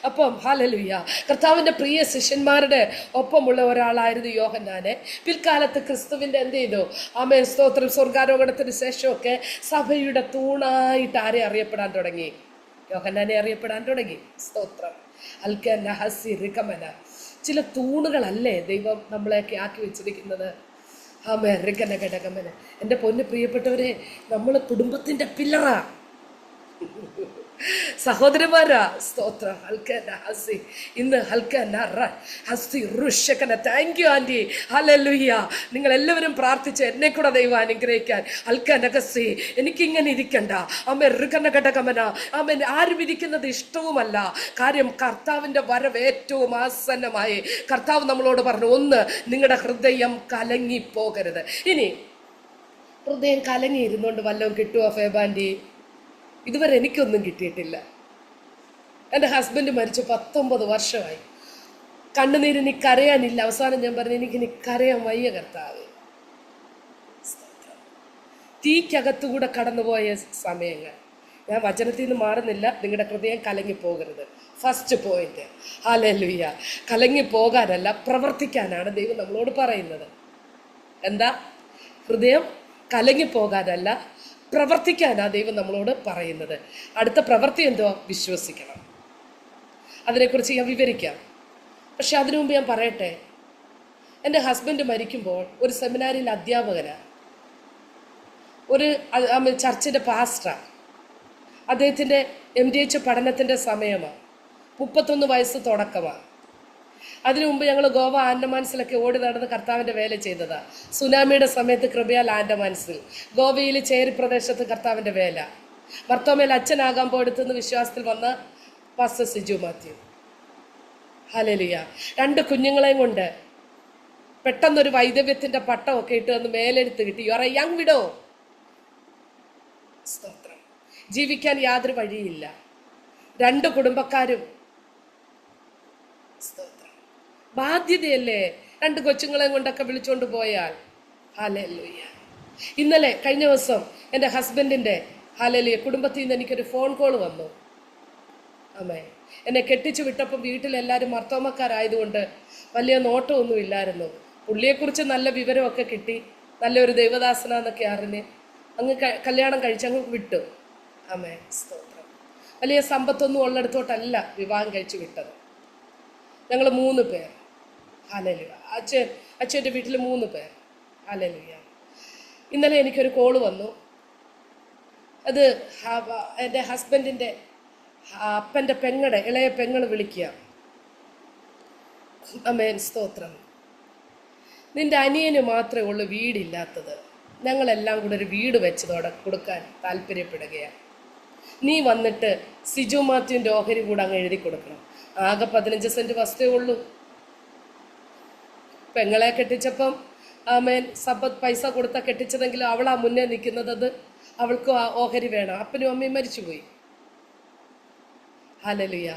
അപ്പം ഹല്ലേലൂയ. കർത്താവിന്റെ പ്രിയ ശിഷ്യന്മാരുടെ ഒപ്പമുള്ള ഒരാളായിരുന്നു യോഹന്നാനെ. പിൽക്കാലത്ത് ക്രിസ്തുവിന്റെ എന്ത് ചെയ്തു? ആമേൻ. സ്തോത്രം. സ്വർഗാരോഹണത്തിന് ശേഷമൊക്കെ സഭയുടെ തൂണായിട്ട് ആരെ അറിയപ്പെടാൻ തുടങ്ങി? യോഹന്നാനെ അറിയപ്പെടാൻ തുടങ്ങി. സ്തോത്രം. ചില തൂണുകളല്ലേ ദൈവം നമ്മളെയൊക്കെ ആക്കി വെച്ചിരിക്കുന്നത്. എൻ്റെ പൊന്ന് പ്രിയപ്പെട്ടവരെ, നമ്മൾ കുടുംബത്തിൻ്റെ പില്ലറാ. സഹോദരന്മാരാ, സ്തോത്രം. ഹസി ഇന്ന് ഹസി റുഷക്കന. Thank you aunty. ഹല്ലേലൂയ. നിങ്ങൾ എല്ലാവരും പ്രാർത്ഥിച്ച് എന്നെ കൂടെ ദൈവം അനുഗ്രഹിക്കാൻ. ഹൽക്കനകസി എനിക്കിങ്ങനെ ഇരിക്കണ്ട. അമ്മ ഋകന ഘടകമന. അമ്മ ആരും ഇരിക്കുന്നത് ഇഷ്ടവുമല്ല. കാര്യം കർത്താവിൻ്റെ വരവ് ഏറ്റവും ആസന്നമായി. കർത്താവ് നമ്മളോട് പറഞ്ഞു, ഒന്ന്, നിങ്ങളുടെ ഹൃദയം കലങ്ങിപ്പോകരുത്. ഇനി ഹൃദയം കലങ്ങി ഇരുന്നുകൊണ്ട് വല്ലതും കിട്ടുമോ ഫേബാൻറ്റി? ഇതുവരെ എനിക്കൊന്നും കിട്ടിയിട്ടില്ല. എൻ്റെ ഹസ്ബൻഡ് മരിച്ചു 19 വർഷമായി. കണ്ണുനീരിനി കരയാനില്ല. അവസാനം ഞാൻ പറഞ്ഞു, എനിക്കിനി കരയാൻ വയ്യ കർത്താവ്. തീക്കകത്തുകൂടെ കടന്നുപോയ സമയങ്ങൾ. ഞാൻ വചനത്തിൽ നിന്ന് മാറുന്നില്ല. നിങ്ങളുടെ ഹൃദയം കലങ്ങിപ്പോകരുത്. First point. ഹല്ലേലൂയ. കലങ്ങിപ്പോകാനല്ല, പ്രവർത്തിക്കാനാണ് ദൈവം നമ്മളോട് പറയുന്നത്. എന്താ? ഹൃദയം കലങ്ങിപ്പോകാനല്ല, പ്രവർത്തിക്കാനാ ദൈവം നമ്മളോട് പറയുന്നത്. അടുത്ത പ്രവൃത്തി എന്തോ? വിശ്വസിക്കണം. അതിനെക്കുറിച്ച് ഞാൻ വിവരിക്കാം. പക്ഷെ അതിനു മുമ്പ് ഞാൻ പറയട്ടെ, എൻ്റെ ഹസ്ബൻഡ് മരിക്കുമ്പോൾ ഒരു സെമിനാരിയിൽ അധ്യാപകനാണ്, ഒരു ചർച്ചിൻ്റെ പാസ്റ്ററാണ്. അദ്ദേഹത്തിൻ്റെ MDH പഠനത്തിൻ്റെ സമയമാണ്. 31 വയസ്സ് തുടക്കമാണ്. അതിനു മുമ്പ് ഞങ്ങൾ ഗോവ ആൻഡമാൻസിലൊക്കെ ഓടി നടന്ന് കർത്താവിൻ്റെ വേല ചെയ്തതാണ്. സുനാമിയുടെ സമയത്ത് കൃപയാൽ ആൻഡമാൻസിൽ, ഗോവയിൽ ചേരി പ്രദേശത്ത് കർത്താവിൻ്റെ വേല. മർത്തോമേൽ അച്ഛനാകാൻ പോയെടുത്തുനിന്ന് വിശ്വാസത്തിൽ വന്ന പാസ്റ്റർ സിജു മാത്യു. ഹല്ലേലൂയ. 2 കുഞ്ഞുങ്ങളെയും കൊണ്ട് പെട്ടെന്നൊരു വൈദവ്യത്തിൻ്റെ പട്ടമൊക്കെ ഇട്ട് വന്ന് മേലെടുത്ത് കിട്ടി. You are A young widow. സ്തോത്രം. ജീവിക്കാൻ യാതൊരു വഴിയില്ല. 2 കുടുംബക്കാരും. സ്തോത്രം. ബാധ്യതയല്ലേ 2 കൊച്ചുങ്ങളെയും കൊണ്ടൊക്കെ വിളിച്ചോണ്ട് പോയാൽ. ഹല്ലേലൂയ. ഇന്നലെ കഴിഞ്ഞ ദിവസം എൻ്റെ ഹസ്ബൻഡിൻ്റെ ഹല്ലേലൂയ കുടുംബത്തിൽ നിന്ന് എനിക്കൊരു ഫോൺ കോൾ വന്നു. അമ്മേ, എന്നെ കെട്ടിച്ചു വിട്ടപ്പം വീട്ടിലെല്ലാവരും മർത്തോമക്കാരായതുകൊണ്ട് വലിയ നോട്ടമൊന്നും ഇല്ലായിരുന്നു. പുള്ളിയെക്കുറിച്ച് നല്ല വിവരമൊക്കെ കിട്ടി. നല്ലൊരു ദൈവദാസനാന്നൊക്കെ അറിഞ്ഞ് അങ്ങ് കല്യാണം കഴിച്ച് അങ്ങ് വിട്ടു. അമ്മേ, സ്തോത്രം. വലിയ സമ്പത്തൊന്നും ഉള്ളിടത്തോട്ടല്ല വിവാഹം കഴിച്ചു വിട്ടത്. ഞങ്ങൾ 3 പേർ. ഹല്ലേലൂയ. അച്ഛൻ്റെ വീട്ടിൽ 3 പേർ. ഹല്ലേലൂയ. ഇന്നലെ എനിക്കൊരു കോള് വന്നു. അത് എൻ്റെ ഹസ്ബൻഡിൻ്റെ അപ്പൻ്റെ പെങ്ങളുടെ ഇളയ പെങ്ങൾ വിളിക്കുക. ആമേൻ, സ്തോത്രം. നിൻ്റെ അനിയന് മാത്രമേ ഉള്ളൂ വീടില്ലാത്തത്. ഞങ്ങളെല്ലാം കൂടെ ഒരു വീട് വെച്ചതോടെ കൊടുക്കാൻ താല്പര്യപ്പെടുകയാണ്. നീ വന്നിട്ട് സിജു മാത്യുവിൻ്റെ ഓഹരി കൂടെ അങ്ങ് എഴുതി കൊടുക്കണം. ആകെ 15 സെൻറ്റ് വസ്തുവേ ഉള്ളൂ. പെങ്ങളെ കെട്ടിച്ചപ്പം ആമേൻ സമ്പത്ത് പൈസ കൊടുത്താൽ കെട്ടിച്ചതെങ്കിലും അവളാ മുന്നേ നിൽക്കുന്നത്. അത് അവൾക്ക് ഓഹരി വേണം. അപ്പനും അമ്മയും മരിച്ചുപോയി. ഹല്ലേലൂയ.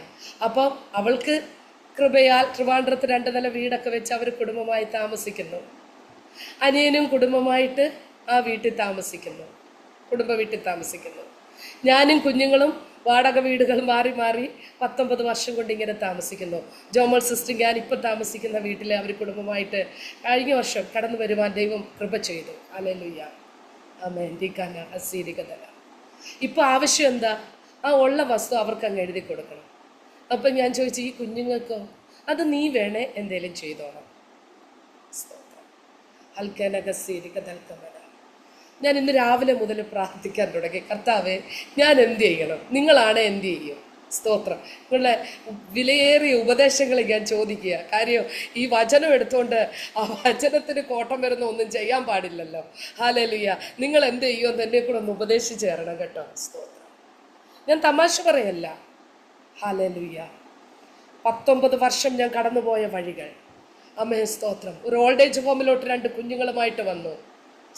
അപ്പം അവൾക്ക് കൃപയാൽ ട്രിവാൻഡ്രത്ത് 2 നില വീടൊക്കെ വെച്ച് അവർ കുടുംബമായി താമസിക്കുന്നു. അനിയനും കുടുംബമായിട്ട് ആ വീട്ടിൽ താമസിക്കുന്നു, കുടുംബ വീട്ടിൽ താമസിക്കുന്നു. ഞാനും കുഞ്ഞുങ്ങളും വാടക വീടുകൾ മാറി മാറി 19 വർഷം കൊണ്ട് ഇങ്ങനെ താമസിക്കുന്നു. ജോമോൾ സിസ്റ്റർ ഞാൻ ഇപ്പം താമസിക്കുന്ന വീട്ടിൽ അവർ കുടുംബമായിട്ട് കഴിഞ്ഞ വർഷം കടന്നു വരുവാൻ ദൈവം കൃപ ചെയ്തു. ഹല്ലേലൂയ. ആമേൻ. ദിക്കാന അസീരികതല. ഇപ്പം ആവശ്യം എന്താ? ആ ഉള്ള വസ്തു അവർക്ക് അങ്ങ് എഴുതി കൊടുക്കണം. അപ്പം ഞാൻ ചോദിച്ചു, ഈ കുഞ്ഞുങ്ങൾക്കോ? അത് നീ വേണേ എന്തേലും ചെയ്തോണം. ഞാൻ ഇന്ന് രാവിലെ മുതൽ പ്രാർത്ഥിക്കാൻ തുടങ്ങി. കർത്താവേ, ഞാൻ എന്ത് ചെയ്യണം? നിങ്ങളാണ് എന്ത് ചെയ്യും? സ്തോത്രം. നിങ്ങളുടെ വിലയേറിയ ഉപദേശങ്ങൾ ഞാൻ ചോദിക്കുക. കാര്യം ഈ വചനം എടുത്തുകൊണ്ട് ആ വചനത്തിന് കോട്ടം വരുന്ന ഒന്നും ചെയ്യാൻ പാടില്ലല്ലോ. ഹല്ലേലൂയ. നിങ്ങൾ എന്ത് ചെയ്യുമെന്ന് എന്നെ കൂടെ ഒന്ന് ഉപദേശിച്ച് തരണം കേട്ടോ. സ്തോത്രം. ഞാൻ തമാശ പറയല്ല. ഹല്ലേലൂയ. 19 വർഷം ഞാൻ കടന്നുപോയ വഴികൾ. അമ്മേ, സ്തോത്രം. ഒരു ഓൾഡ് ഏജ് ഹോമിലോട്ട് 2 കുഞ്ഞുങ്ങളുമായിട്ട് വന്നു.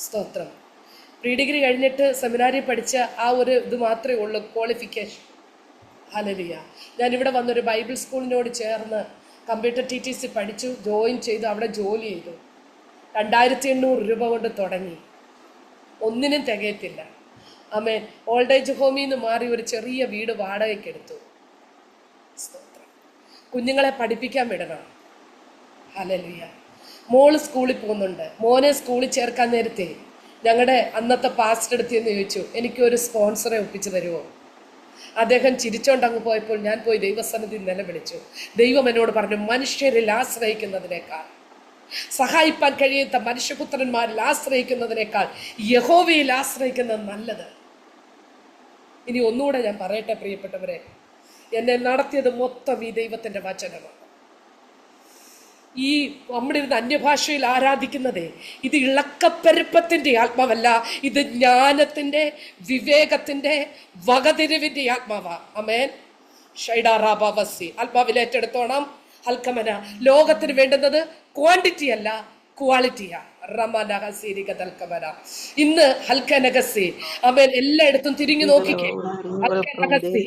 സ്തോത്രം. പ്രീ ഡിഗ്രി കഴിഞ്ഞിട്ട് സെമിനാരി പഠിച്ച ആ ഒരു ഇത് മാത്രമേ ഉള്ളൂ ക്വാളിഫിക്കേഷൻ. ഹല്ലേലൂയ. ഞാനിവിടെ വന്നൊരു ബൈബിൾ സ്കൂളിനോട് ചേർന്ന് കമ്പ്യൂട്ടർ TTC പഠിച്ചു, ജോയിൻ ചെയ്തു, അവിടെ ജോലി ചെയ്തു. 2800 രൂപ കൊണ്ട് തുടങ്ങി. ഒന്നിനും തികയത്തില്ല. ആമേൻ. ഓൾഡ് ഏജ് ഹോമിൽ നിന്ന് മാറി ഒരു ചെറിയ വീട് വാടകയ്ക്ക് എടുത്തു. സ്തോത്രം. കുഞ്ഞുങ്ങളെ പഠിപ്പിക്കാൻ വിടണം. ഹല്ലേലൂയ. മോള് സ്കൂളിൽ പോകുന്നുണ്ട്. മോനെ സ്കൂളിൽ ചേർക്കാൻ നേരത്തെ ഞങ്ങളുടെ അന്നത്തെ പാസ്റ്റർ അടുത്ത് എന്ന് ചോദിച്ചു, എനിക്കൊരു സ്പോൺസറെ ഒപ്പിച്ച് തരുമോ? അദ്ദേഹം ചിരിച്ചോണ്ട് അങ്ങ് പോയപ്പോൾ ഞാൻ പോയി ദൈവസന്നിധി നിലവിളിച്ചു. ദൈവം എന്നോട് പറഞ്ഞു, മനുഷ്യരിൽ ആശ്രയിക്കുന്നതിനേക്കാൾ, സഹായിപ്പാൻ കഴിയാത്ത മനുഷ്യപുത്രന്മാരിൽ ആശ്രയിക്കുന്നതിനേക്കാൾ യഹോവയിൽ ആശ്രയിക്കുന്നത് നല്ലത്. ഇനി ഒന്നുകൂടെ ഞാൻ പറയട്ടെ പ്രിയപ്പെട്ടവരെ, എന്നെ നടത്തിയത് മൊത്തം ഈ ദൈവത്തിൻ്റെ വചനമാണ്. ഈ നമ്മുടെ ഇരുന്ന് അന്യഭാഷയിൽ ആരാധിക്കുന്നതേ, ഇത് ഇളക്കപ്പെരുപ്പത്തിൻ്റെ ആത്മാവല്ല, ഇത് ജ്ഞാനത്തിൻ്റെ, വിവേകത്തിൻ്റെ, വകതിരിവിൻ്റെ ആത്മാവാ. ആമേൻ. ഷൈഡാറാബാവസി ആത്മാവിൽ ഏറ്റെടുത്തോണം. ഹൽക്കമന. ലോകത്തിന് വേണ്ടുന്നത് ക്വാണ്ടിറ്റി അല്ല, ക്വാളിറ്റിയാ. ഇന്ന് ഹൽക്കനഗസി അമേൻ എല്ലായിടത്തും തിരിഞ്ഞു നോക്കിക്കേ. ഹൽക്കനഗസി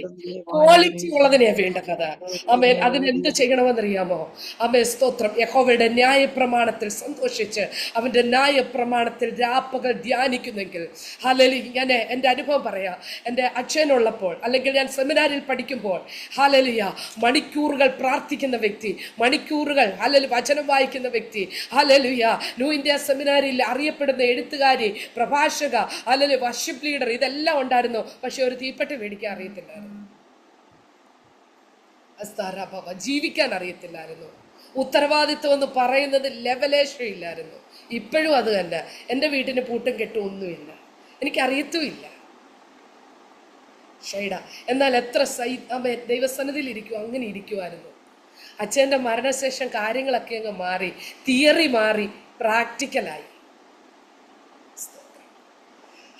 ക്വാളിറ്റി ഉള്ളതിനെയാ വേണ്ടത്. അമേൻ. അതിനെന്ത് ചെയ്യണമെന്നറിയാമോ? അമേ സ്തോത്രം. യഹോവയുടെ ന്യായപ്രമാണത്തിൽ സന്തോഷിച്ച് അവന്റെ ന്യായപ്രമാണത്തിൽ രാപ്പകൽ ധ്യാനിക്കുന്നെങ്കിൽ, ഹല്ലേലൂയ. ഞാൻ എൻ്റെ അനുഭവം പറയാം. എൻ്റെ അച്ഛനുള്ളപ്പോൾ, അല്ലെങ്കിൽ ഞാൻ സെമിനാരിൽ പഠിക്കുമ്പോൾ, ഹല്ലേലൂയ, മണിക്കൂറുകൾ പ്രാർത്ഥിക്കുന്ന വ്യക്തി, മണിക്കൂറുകൾ ഹല്ലേലൂയ വചനം വായിക്കുന്ന വ്യക്തി, ഹല്ലേലൂയ, ന്യൂ ഇന്ത്യ സെമിനാരിൽ അറിയപ്പെടുന്ന എഴുത്തുകാരി, പ്രഭാഷക, അല്ലെങ്കിൽ വർഷിപ്പ് ലീഡർ, ഇതെല്ലാം ഉണ്ടായിരുന്നു. പക്ഷെ ഒരു തീപ്പെട്ടി മേടിക്കാൻ അറിയത്തില്ലായിരുന്നു, ജീവിക്കാൻ അറിയത്തില്ലായിരുന്നു, ഉത്തരവാദിത്വം എന്ന് പറയുന്നത് ലെവലേഷയില്ലായിരുന്നു. ഇപ്പോഴും അത് തന്നെ. എൻ്റെ വീട്ടിന് പൂട്ടും കെട്ടും ഒന്നുമില്ല, എനിക്കറിയത്തുമില്ല. ഷൈഡ. എന്നാൽ എത്ര ദൈവസന്നിധിയിൽ ഇരിക്കും, അങ്ങനെ ഇരിക്കുമായിരുന്നു. അച്ഛൻ്റെ മരണശേഷം കാര്യങ്ങളൊക്കെ അങ്ങ് മാറി, തിയറി മാറി, പ്രാക്ടിക്കലായി.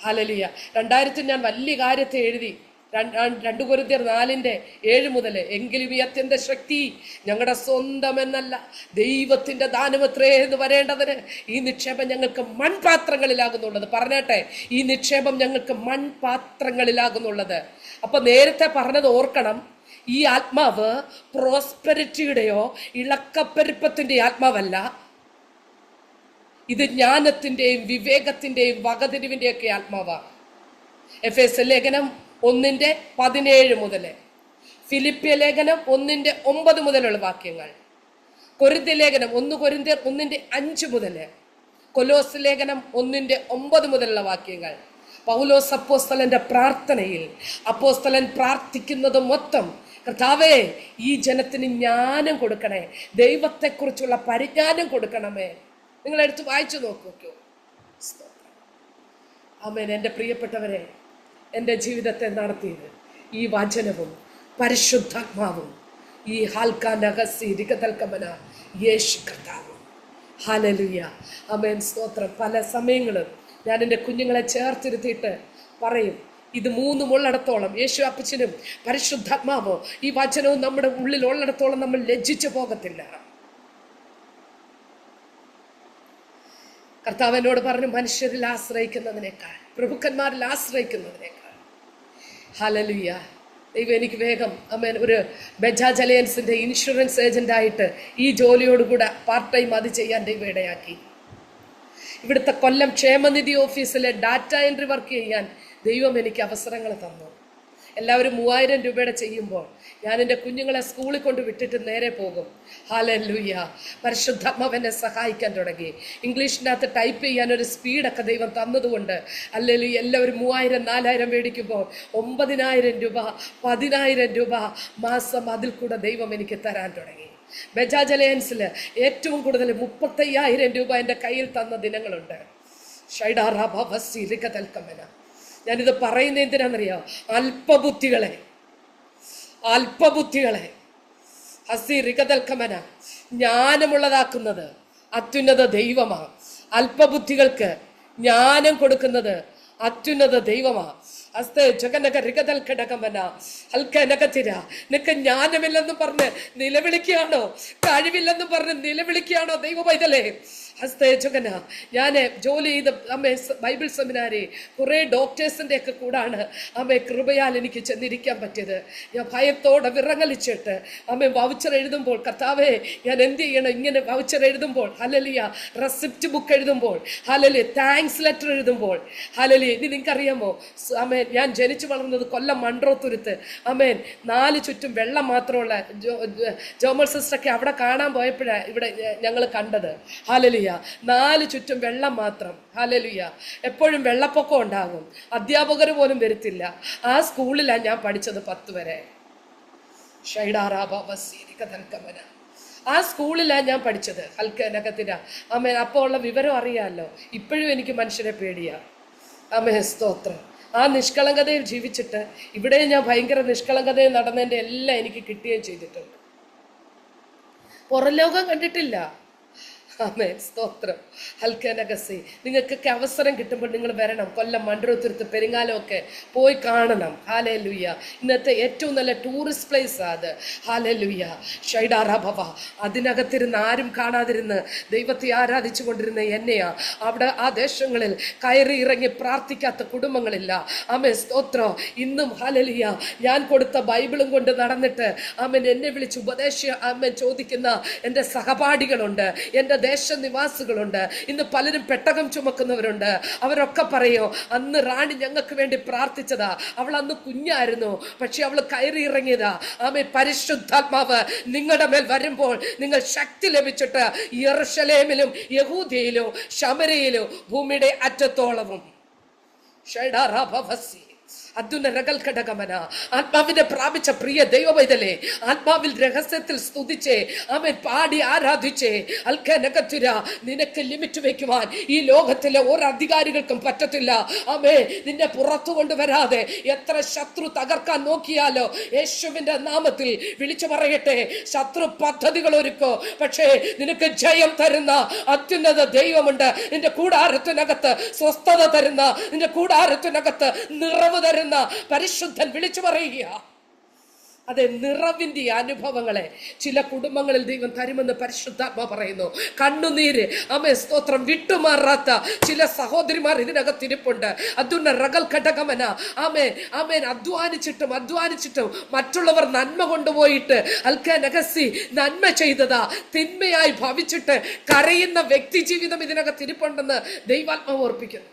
ഹല്ലേലൂയ. 2000 ഞാൻ വലിയ കാര്യത്തെ എഴുതി. 2 കൊരിന്ത്യർ 4:7 മുതൽ, എങ്കിലും ഈ അത്യന്ത ശക്തി ഞങ്ങളുടെ സ്വന്തം എന്നല്ല, ദൈവത്തിന്റെ ദാനമത്രേ എന്ന് വരേണ്ടതിന് ഈ നിക്ഷേപം ഞങ്ങൾക്ക് മൺപാത്രങ്ങളിലാകുന്നുള്ളത്. പറഞ്ഞേട്ടെ, ഈ നിക്ഷേപം ഞങ്ങൾക്ക് മൺപാത്രങ്ങളിലാകുന്നുള്ളത്. അപ്പൊ നേരത്തെ പറഞ്ഞത് ഓർക്കണം. ഈ ആത്മാവ് പ്രോസ്പെരിറ്റിയുടെയോ ഇളക്കപ്പെരുപ്പത്തിന്റെ ആത്മാവല്ല, ഇത് ജ്ഞാനത്തിന്റെയും വിവേകത്തിന്റെയും വകതിരിവിന്റെയും ഒക്കെ ആത്മാവാണ്. എഫേസ്യ ലേഖനം 1:17 മുതൽ, ഫിലിപ്പിയ ലേഖനം 1:9 മുതലുള്ള വാക്യങ്ങൾ, കൊരിന്ത്യ ലേഖനം 1 കൊരിന്ത്യർ 1:5 മുതൽ, കൊലോസ് ലേഖനം 1:9 മുതലുള്ള വാക്യങ്ങൾ. പൗലോസ് അപ്പോസ്തലന്റെ പ്രാർത്ഥനയിൽ അപ്പോസ്തലൻ പ്രാർത്ഥിക്കുന്നത് മൊത്തം, കർത്താവേ, ഈ ജനത്തിന് ജ്ഞാനം കൊടുക്കണേ, ദൈവത്തെക്കുറിച്ചുള്ള പരിജ്ഞാനം കൊടുക്കണമേ. നിങ്ങളെടുത്ത് വായിച്ചു നോക്കൂ. ആമേൻ. എൻ്റെ പ്രിയപ്പെട്ടവരെ, എൻ്റെ ജീവിതത്തെ നടത്തിയത് ഈ വചനവും പരിശുദ്ധാത്മാവും ഈ ഹാൽക്കാനകസീരികതൽക്കമന യേശു കർത്താവും. ഹല്ലേലൂയ. ആമേൻ. സ്തോത്രം. പല സമയങ്ങളും ഞാൻ എൻ്റെ കുഞ്ഞുങ്ങളെ ചേർത്തിരുത്തിയിട്ട് പറയും, ഇത് 3 ഉള്ളിടത്തോളം, യേശു അപ്പച്ചനും പരിശുദ്ധാത്മാവോ ഈ വചനവും നമ്മുടെ ഉള്ളിൽ ഉള്ളിടത്തോളം നമ്മൾ ലജ്ജിച്ചു പോകത്തില്ല. കർത്താവ് എന്നോട് പറഞ്ഞു, മനുഷ്യരിൽ ആശ്രയിക്കുന്നതിനേക്കാൾ, പ്രഭുക്കന്മാരിൽ ആശ്രയിക്കുന്നതിനേക്കാൾ. ഹല്ലേലൂയ. ദൈവം എനിക്ക് വേഗം ഒരു ബജാജ് അലയൻസിന്റെ ഇൻഷുറൻസ് ഏജന്റായിട്ട് ഈ ജോലിയോടുകൂടെ പാർട്ട് ടൈം അത് ചെയ്യാൻ ദൈവം ഇടയാക്കി. ഇവിടുത്തെ കൊല്ലം ക്ഷേമനിധി ഓഫീസിലെ ഡാറ്റ എൻട്രി വർക്ക് ചെയ്യാൻ ദൈവം എനിക്ക് അവസരങ്ങൾ തന്നു. എല്ലാവരും 3000 രൂപയുടെ ചെയ്യുമ്പോൾ ഞാൻ എൻ്റെ കുഞ്ഞുങ്ങളെ സ്കൂളിൽ കൊണ്ട് വിട്ടിട്ട് നേരെ പോകും. ഹല്ലേലൂയ. പരിശുദ്ധാത്മാവ് എന്നെ സഹായിക്കാൻ തുടങ്ങി. ഇംഗ്ലീഷിനകത്ത് ടൈപ്പ് ചെയ്യാൻ ഒരു സ്പീഡൊക്കെ ദൈവം തന്നതുകൊണ്ട് ഹല്ലേലൂയ, എല്ലാവരും 3000 4000 മേടിക്കുമ്പോൾ 9000 രൂപ 10000 രൂപ മാസം അതിൽ കൂടെ ദൈവം എനിക്ക് തരാൻ തുടങ്ങി. ബജാജ് അലയൻസിൽ ഏറ്റവും കൂടുതൽ 35,000 രൂപ എൻ്റെ കയ്യിൽ തന്ന ദിനങ്ങളുണ്ട്. ഷൈഡാറാബാവസിരിക്കതൽക്കമന. ഞാനിത് പറയുന്നത് എന്തിനാണെന്നറിയോ? അല്പബുദ്ധികളെ ഹസിരികതൽക്കമന ജ്ഞാനമുള്ളതാക്കുന്നത് അത്യുന്നത ദൈവമാണ്. അല്പബുദ്ധികൾക്ക് ജ്ഞാനം കൊടുക്കുന്നത് അത്യുന്നത ദൈവമാണ്. നിനക്ക് ജ്ഞാനമില്ലെന്ന് പറഞ്ഞ് നിലവിളിക്കുകയാണോ? കഴിവില്ലെന്ന് പറഞ്ഞ് നിലവിളിക്കുകയാണോ ദൈവ പൈതലേ? ഹസ്തേജകന. ഞാൻ ജോലി ചെയ്ത ബൈബിൾ സെമിനാരി കുറേ ഡോക്ടേഴ്സിൻ്റെ ഒക്കെ കൂടാണ് കൃപയാൽ എനിക്ക് ചെന്നിരിക്കാൻ പറ്റിയത്. ഞാൻ ഭയത്തോടെ വിറങ്ങലിച്ചിട്ട് വൗച്ചർ എഴുതുമ്പോൾ, കർത്താവേ ഞാൻ എന്ത് ചെയ്യണം? ഇങ്ങനെ വൗച്ചർ എഴുതുമ്പോൾ, ഹല്ലേലൂയ, റെസിപ്റ്റ് ബുക്ക് എഴുതുമ്പോൾ, ഹല്ലേലൂയ, താങ്ക്സ് ലെറ്റർ എഴുതുമ്പോൾ, ഹല്ലേലൂയ. ഇനി നിങ്ങൾക്കറിയാമോ, ഞാൻ ജനിച്ചു വളർന്നത് കൊല്ലം മൺട്രോത്തുരുത്ത്. 4 ചുറ്റും വെള്ളം മാത്രമുള്ള ജോമൽ സിസ്റ്ററൊക്കെ അവിടെ കാണാൻ പോയപ്പോഴാണ് ഇവിടെ ഞങ്ങൾ കണ്ടത്. ഹല്ലേലൂയ. 4 ചുറ്റും വെള്ളം മാത്രം. ഹല്ലേലൂയ. എപ്പോഴും വെള്ളപ്പൊക്കം ഉണ്ടാകും, അധ്യാപകർ പോലും വരത്തില്ല. ആ സ്കൂളിലാണ് ഞാൻ പഠിച്ചത് 10 വരെ. ആ സ്കൂളിലാണ് ഞാൻ പഠിച്ചത്. ഹൽക്കനകത്തിന. അപ്പോൾ ഉള്ള വിവരം അറിയാമല്ലോ. ഇപ്പോഴും എനിക്ക് മനുഷ്യരെ പേടിയാ. സ്തോത്രം. ആ നിഷ്കളങ്കതയിൽ ജീവിച്ചിട്ട് ഇവിടെ ഞാൻ ഭയങ്കര നിഷ്കളങ്കതയിൽ നടന്നതിൻ്റെ എല്ലാം എനിക്ക് കിട്ടുകയും ചെയ്തിട്ടുണ്ട്. പുറം ലോകം കണ്ടിട്ടില്ല. ആമേൻ, സ്തോത്രം. ഹൽക്കനഗസി, നിങ്ങൾക്കൊക്കെ അവസരം കിട്ടുമ്പോൾ നിങ്ങൾ വരണം. കൊല്ലം, മണ്ഡലത്തുരുത്ത്, പെരിങ്ങാലമൊക്കെ പോയി കാണണം. ഹാലേലുയ്യ. ഇന്നത്തെ ഏറ്റവും നല്ല ടൂറിസ്റ്റ് പ്ലേസ് അത്. ഹാലേലുയ്യ. ഷൈഡാറാഭവ. അതിനകത്തിരുന്ന് ആരും കാണാതിരുന്ന് ദൈവത്തെ ആരാധിച്ചു കൊണ്ടിരുന്ന എന്നെയാ അവിടെ ആ ദേശങ്ങളിൽ കയറി ഇറങ്ങി പ്രാർത്ഥിക്കാത്ത കുടുംബങ്ങളില്ല. ആമേൻ, സ്തോത്രം. ഇന്നും ഹാലേലുയ്യ ഞാൻ കൊടുത്ത ബൈബിളും കൊണ്ട് നടന്നിട്ട് ആമേൻ എന്നെ വിളിച്ച് ആമേൻ ചോദിക്കുന്ന എൻ്റെ സഹപാഠികളുണ്ട്, എൻ്റെ ദേശനിവാസികളുണ്ട്. ഇന്ന് പലരും പെട്ടകം ചുമക്കുന്നവരുണ്ട്. അവരൊക്കെ പറയോ, അന്ന് റാണി ഞങ്ങൾക്ക് വേണ്ടി പ്രാർത്ഥിച്ചതാ, അവൾ അന്ന് കുഞ്ഞായിരുന്നു, പക്ഷെ അവൾ കയറി ഇറങ്ങിയതാ. ആമേൻ, പരിശുദ്ധാത്മാവ് നിങ്ങളുടെ മേൽ വരുമ്പോൾ നിങ്ങൾ ശക്തി ലഭിച്ചിട്ട് യെരൂശലേമിലും യഹൂദയിലും ശമരയിലും ഭൂമിയുടെ അറ്റത്തോളവും ആത്മാവിനെ പ്രാപിച്ച പ്രിയ ദൈവവൈതലേ, ആത്മാവിൽ രഹസ്യത്തിൽ സ്തുതിച്ചേ, ആമേൻ, പാടി ആരാധിച്ചേ. അൽക്കനകത്തുര, നിനക്ക് ലിമിറ്റ് വെക്കുവാൻ ഈ ലോകത്തിലെ ഒരു അധികാരികൾക്കും പറ്റത്തില്ല. ആമേ, നിന്നെ പുറത്തു കൊണ്ടുവരാതെ എത്ര ശത്രു തകർക്കാൻ നോക്കിയാലോ, യേശുവിന്റെ നാമത്തിൽ വിളിച്ചു പറയട്ടെ, ശത്രു പദ്ധതികൾ ഒരുക്കോ, പക്ഷേ നിനക്ക് ജയം തരുന്ന അത്യുന്നത ദൈവമുണ്ട്. നിന്റെ കൂടാരത്തിനകത്ത് സ്വസ്ഥത തരുന്ന, നിന്റെ കൂടാരത്തിനകത്ത് നിറവ് തരുന്ന പരിശുദ്ധൻ വിളിച്ചു പറയുക. അതെ, നിറവിന്റെ അനുഭവങ്ങളെ ചില കുടുംബങ്ങളിൽ ദൈവം തരുമെന്ന് പരിശുദ്ധാത്മ പറയുന്നു. കണ്ണുനീര്, ആമേ, സ്തോത്രം, വിട്ടുമാറാത്ത ചില സഹോദരിമാർ ഇതിനകത്തിരിപ്പുണ്ട്. അതുന്ന റകൽ ഘടകമന, ആമേൻ, ആമേൻ, അധ്വാനിച്ചിട്ടും മറ്റുള്ളവർ നന്മ കൊണ്ടുപോയിട്ട് അൽക്കനഗസി നന്മ ചെയ്തതാ തിന്മയായി ഭവിച്ചിട്ട് കരയുന്ന വ്യക്തി ജീവിതം ഇതിനകത്തിരിപ്പുണ്ടെന്ന് ദൈവാത്മാവ് ഓർപ്പിക്കുന്നു.